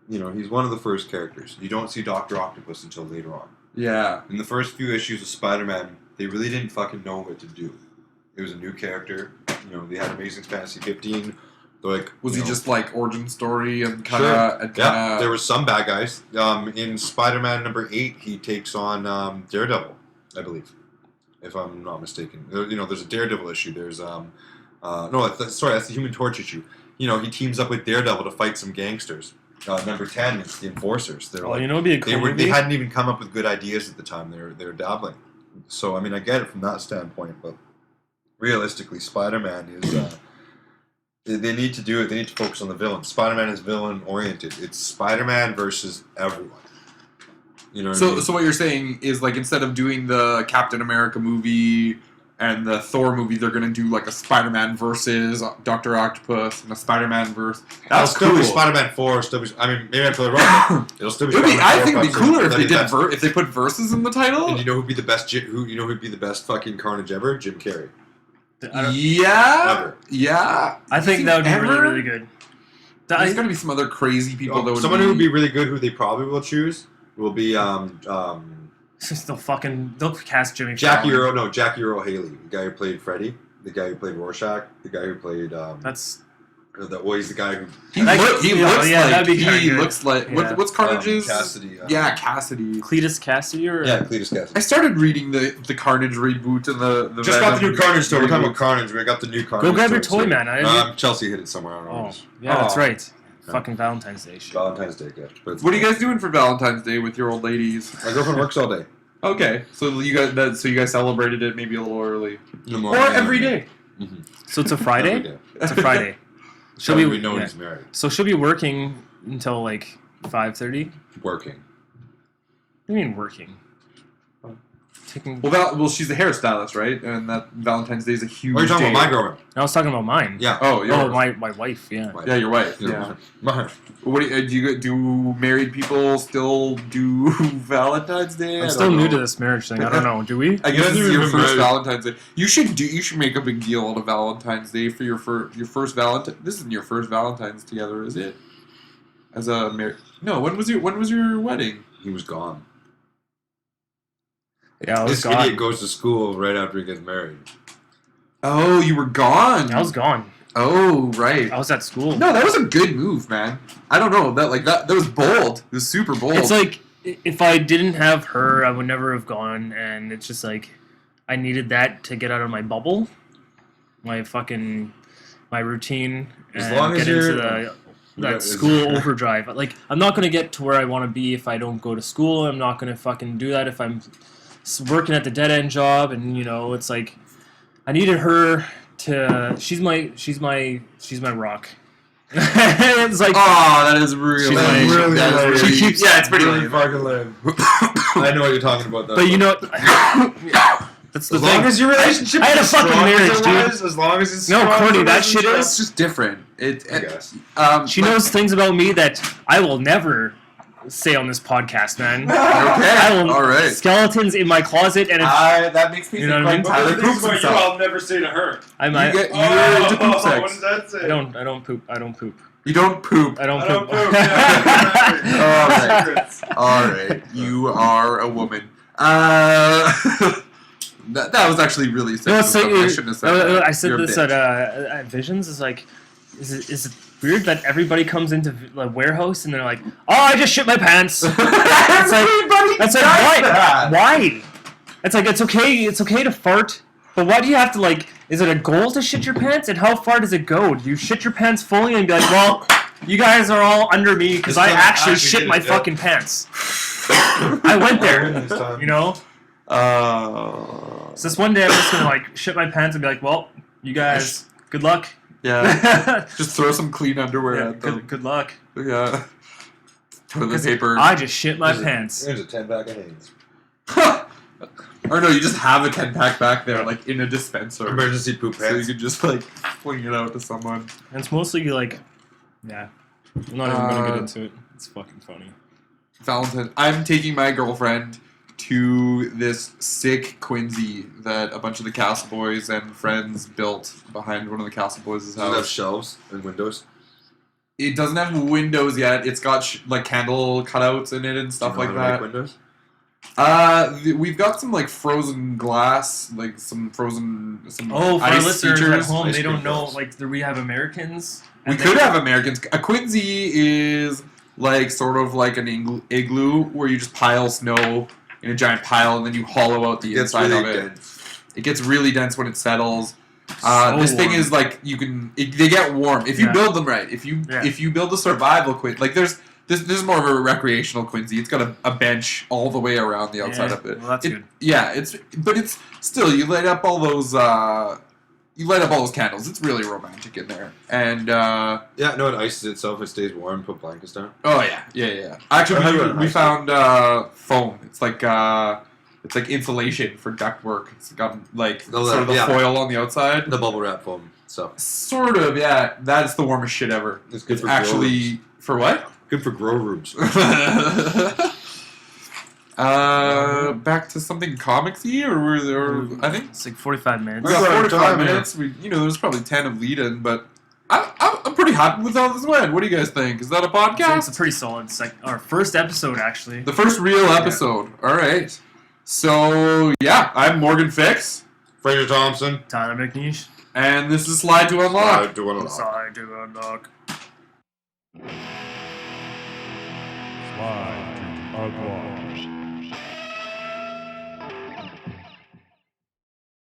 Speaker 3: he's one of the first characters. You don't see Dr. Octopus until later on.
Speaker 2: Yeah.
Speaker 3: In the first few issues of Spider-Man, they really didn't fucking know what to do. It was a new character. They had Amazing Fantasy 15. They're like,
Speaker 2: Was he just like origin story and kind
Speaker 3: Sure.
Speaker 2: of?
Speaker 3: Yeah, there was some bad guys. In Spider-Man number 8, he takes on Daredevil, I believe, if I'm not mistaken. There's a Daredevil issue. There's that's the Human Torch issue. He teams up with Daredevil to fight some gangsters. Number 10 is the Enforcers. They're
Speaker 4: it'd be a cool movie.
Speaker 3: They hadn't even come up with good ideas at the time. They're dabbling. So I mean, I get it from that standpoint, but realistically, Spider-Man is. They need to do it. They need to focus on the villain. Spider-Man is villain-oriented. It's Spider-Man versus everyone.
Speaker 2: So what you're saying is like instead of doing the Captain America movie and the Thor movie, they're gonna do like a Spider-Man versus Dr. Octopus and a Spider-Man versus.
Speaker 3: That'll still be Spider-Man 4. Maybe I'm totally wrong. It'll still be.
Speaker 2: I think it'd be cooler if they did if they put verses in the title.
Speaker 3: And who'd be the best? Who'd be the best fucking Carnage ever? Jim Carrey.
Speaker 2: Yeah.
Speaker 4: I think that would be really, really good.
Speaker 2: There's gonna be some other crazy people that would.
Speaker 3: Someone who would be really good, who they probably will choose, will be
Speaker 4: They'll cast Jimmy.
Speaker 3: Jackie Earl Haley, the guy who played Freddy, the guy who played Rorschach, the guy who played he's the guy who
Speaker 2: looks like what's Carnage's
Speaker 3: Cassidy.
Speaker 2: Cassidy.
Speaker 4: Cletus Cassidy
Speaker 3: Cletus Cassidy.
Speaker 2: I started reading the Carnage reboot and the
Speaker 3: just got the new Carnage store. We're talking about Carnage. We got the new Carnage.
Speaker 4: Go grab your toy, man.
Speaker 3: Chelsea hit it somewhere. I don't know.
Speaker 4: That's right. Fucking Valentine's Day shit.
Speaker 3: Valentine's Day gift.
Speaker 2: What are you guys doing for Valentine's Day with your old ladies?
Speaker 3: My girlfriend works all day.
Speaker 2: Okay, so you guys celebrated it maybe a little early,
Speaker 3: in the morning,
Speaker 2: or every day.
Speaker 4: Mm-hmm. So it's a Friday.
Speaker 3: Every day.
Speaker 4: It's a Friday.
Speaker 3: We know he's married.
Speaker 4: So she'll be working until like 5:30.
Speaker 3: Working.
Speaker 4: What do you mean working?
Speaker 2: Well, she's a hairstylist, right? And that Valentine's Day is a huge.
Speaker 3: What are you talking about? My girlfriend.
Speaker 4: I was talking about mine.
Speaker 3: Yeah.
Speaker 4: My wife. Yeah.
Speaker 2: Yeah, your wife. Yeah. What do you do? Married people still do Valentine's Day?
Speaker 4: I'm still new to this marriage thing. I don't know. Do we?
Speaker 2: I guess this is your first Valentine's Day. You should make a big deal out of Valentine's Day for your first Valentine. This isn't your first Valentine's together, is it? As a married. No. When was your wedding?
Speaker 3: He was gone.
Speaker 4: Yeah, I was gone.
Speaker 3: This idiot goes to school right after he gets married.
Speaker 2: Oh, you were gone.
Speaker 4: I was gone.
Speaker 2: Oh, right.
Speaker 4: I was at school.
Speaker 2: No, that was a good move, man. I don't know. That was bold. It was super bold.
Speaker 4: It's like, if I didn't have her, I would never have gone, and it's just like, I needed that to get out of my bubble, my routine,
Speaker 3: as long as
Speaker 4: get into that school overdrive. Like, I'm not going to get to where I want to be if I don't go to school. I'm not going to fucking do that if I'm working at the dead-end job, and, it's like, I needed her to, she's my rock. It's like,
Speaker 2: that is really,
Speaker 3: she keeps,
Speaker 2: it's pretty
Speaker 3: really fucking lame. I know what you're talking about, though.
Speaker 4: But that's the
Speaker 3: as
Speaker 4: thing.
Speaker 3: long as your relationship,
Speaker 4: I had a fucking marriage, dude.
Speaker 3: As long as it's
Speaker 4: Corny, that shit is.
Speaker 2: It's just different. I guess.
Speaker 4: She knows things about me that I will never say on this podcast, man.
Speaker 2: Okay. All right.
Speaker 4: Skeletons in my closet, and it's,
Speaker 2: that makes me think
Speaker 4: what I mean?
Speaker 2: Tyler poops himself.
Speaker 3: I'll never say to her.
Speaker 4: I might.
Speaker 2: You're into poop sex.
Speaker 3: What does that say?
Speaker 4: I don't poop.
Speaker 2: You don't poop.
Speaker 4: I don't poop.
Speaker 2: All right. You are a woman. That was actually really sad.
Speaker 4: No,
Speaker 2: I shouldn't have said that.
Speaker 4: I said
Speaker 2: You're a
Speaker 4: this
Speaker 2: bitch.
Speaker 4: at Visions. Is like, is it weird that everybody comes into the warehouse and they're like, "Oh, I just shit my pants." It's like why? It's like it's okay to fart, but why do you have to like? Is it a goal to shit your pants? And how far does it go? Do you shit your pants fully and be like, "Well, you guys are all under me because I actually shit my fucking pants." I went there, So this one day I'm just gonna like shit my pants and be like, "Well, you guys, good luck."
Speaker 2: Yeah. Just throw some clean underwear at them.
Speaker 4: Good luck.
Speaker 2: Yeah. Toilet paper.
Speaker 4: I just shit my pants.
Speaker 3: There's a 10-pack of Hanes.
Speaker 2: Or no, you just have a 10-pack back there, like in a dispenser.
Speaker 3: Emergency poop
Speaker 2: So you
Speaker 3: pants.
Speaker 2: could just like fling it out to someone.
Speaker 4: And it's mostly like, yeah. I'm not even gonna get into it. It's fucking funny.
Speaker 2: Valentine. I'm taking my girlfriend to this sick Quincy that a bunch of the Castle Boys and friends built behind one of the Castle Boys'
Speaker 3: Does it have
Speaker 2: house.
Speaker 3: shelves and windows?
Speaker 2: It doesn't have windows yet. It's got like candle cutouts in it and stuff like that.
Speaker 3: Windows?
Speaker 2: We've got some like frozen glass, like some
Speaker 4: Oh, for our
Speaker 2: ice
Speaker 4: listeners at
Speaker 2: features.
Speaker 4: home,
Speaker 3: ice
Speaker 4: they
Speaker 3: cream
Speaker 4: don't know.
Speaker 3: balls.
Speaker 4: Like, do we have Americans?
Speaker 2: We
Speaker 4: And
Speaker 2: could
Speaker 4: they-
Speaker 2: have Americans. A Quincy is like sort of like an igloo where you just pile snow in a giant pile and then you hollow out the
Speaker 3: It gets
Speaker 2: inside
Speaker 3: really
Speaker 2: of it.
Speaker 3: dense.
Speaker 2: It gets really dense when it settles.
Speaker 4: So
Speaker 2: This thing
Speaker 4: warm.
Speaker 2: is like they get warm if you
Speaker 4: Yeah.
Speaker 2: build them right. If
Speaker 4: Yeah.
Speaker 2: you build a survival Quincy, like this is more of a recreational Quincy. It's got a bench all the way around the outside
Speaker 4: Yeah,
Speaker 2: of it.
Speaker 4: well, that's good.
Speaker 2: Yeah, but it's still you light up all those candles. It's really romantic in there. And
Speaker 3: Yeah, no, it ices itself. It stays warm. Put blankets down.
Speaker 2: oh yeah. Actually,
Speaker 3: How about
Speaker 2: we
Speaker 3: high
Speaker 2: found foam. It's like insulation for ductwork. It's got like
Speaker 3: Oh,
Speaker 2: sort of the
Speaker 3: yeah.
Speaker 2: foil on the outside.
Speaker 3: The bubble wrap foam stuff.
Speaker 2: Sort of, yeah. That's the warmest shit ever.
Speaker 3: It's good
Speaker 2: It's
Speaker 3: for
Speaker 2: actually for what?
Speaker 3: Good for grow rooms.
Speaker 2: Back to something comicsy, or I think
Speaker 4: It's like 45 minutes.
Speaker 2: we got
Speaker 3: We're
Speaker 2: 45
Speaker 3: time, yeah.
Speaker 2: minutes. There's probably 10 of lead-in, but I'm pretty happy with how this went. What do you guys think? Is that a
Speaker 4: It's a
Speaker 2: podcast?
Speaker 4: pretty solid. It's like our first episode, actually.
Speaker 2: The first real episode. All right. So yeah, I'm Morgan Fix,
Speaker 3: Fraser Thompson.
Speaker 4: Tyler McNeish.
Speaker 2: and this is Slide to Unlock.
Speaker 3: Do one
Speaker 4: Sorry to unlock.
Speaker 1: Slide to unlock.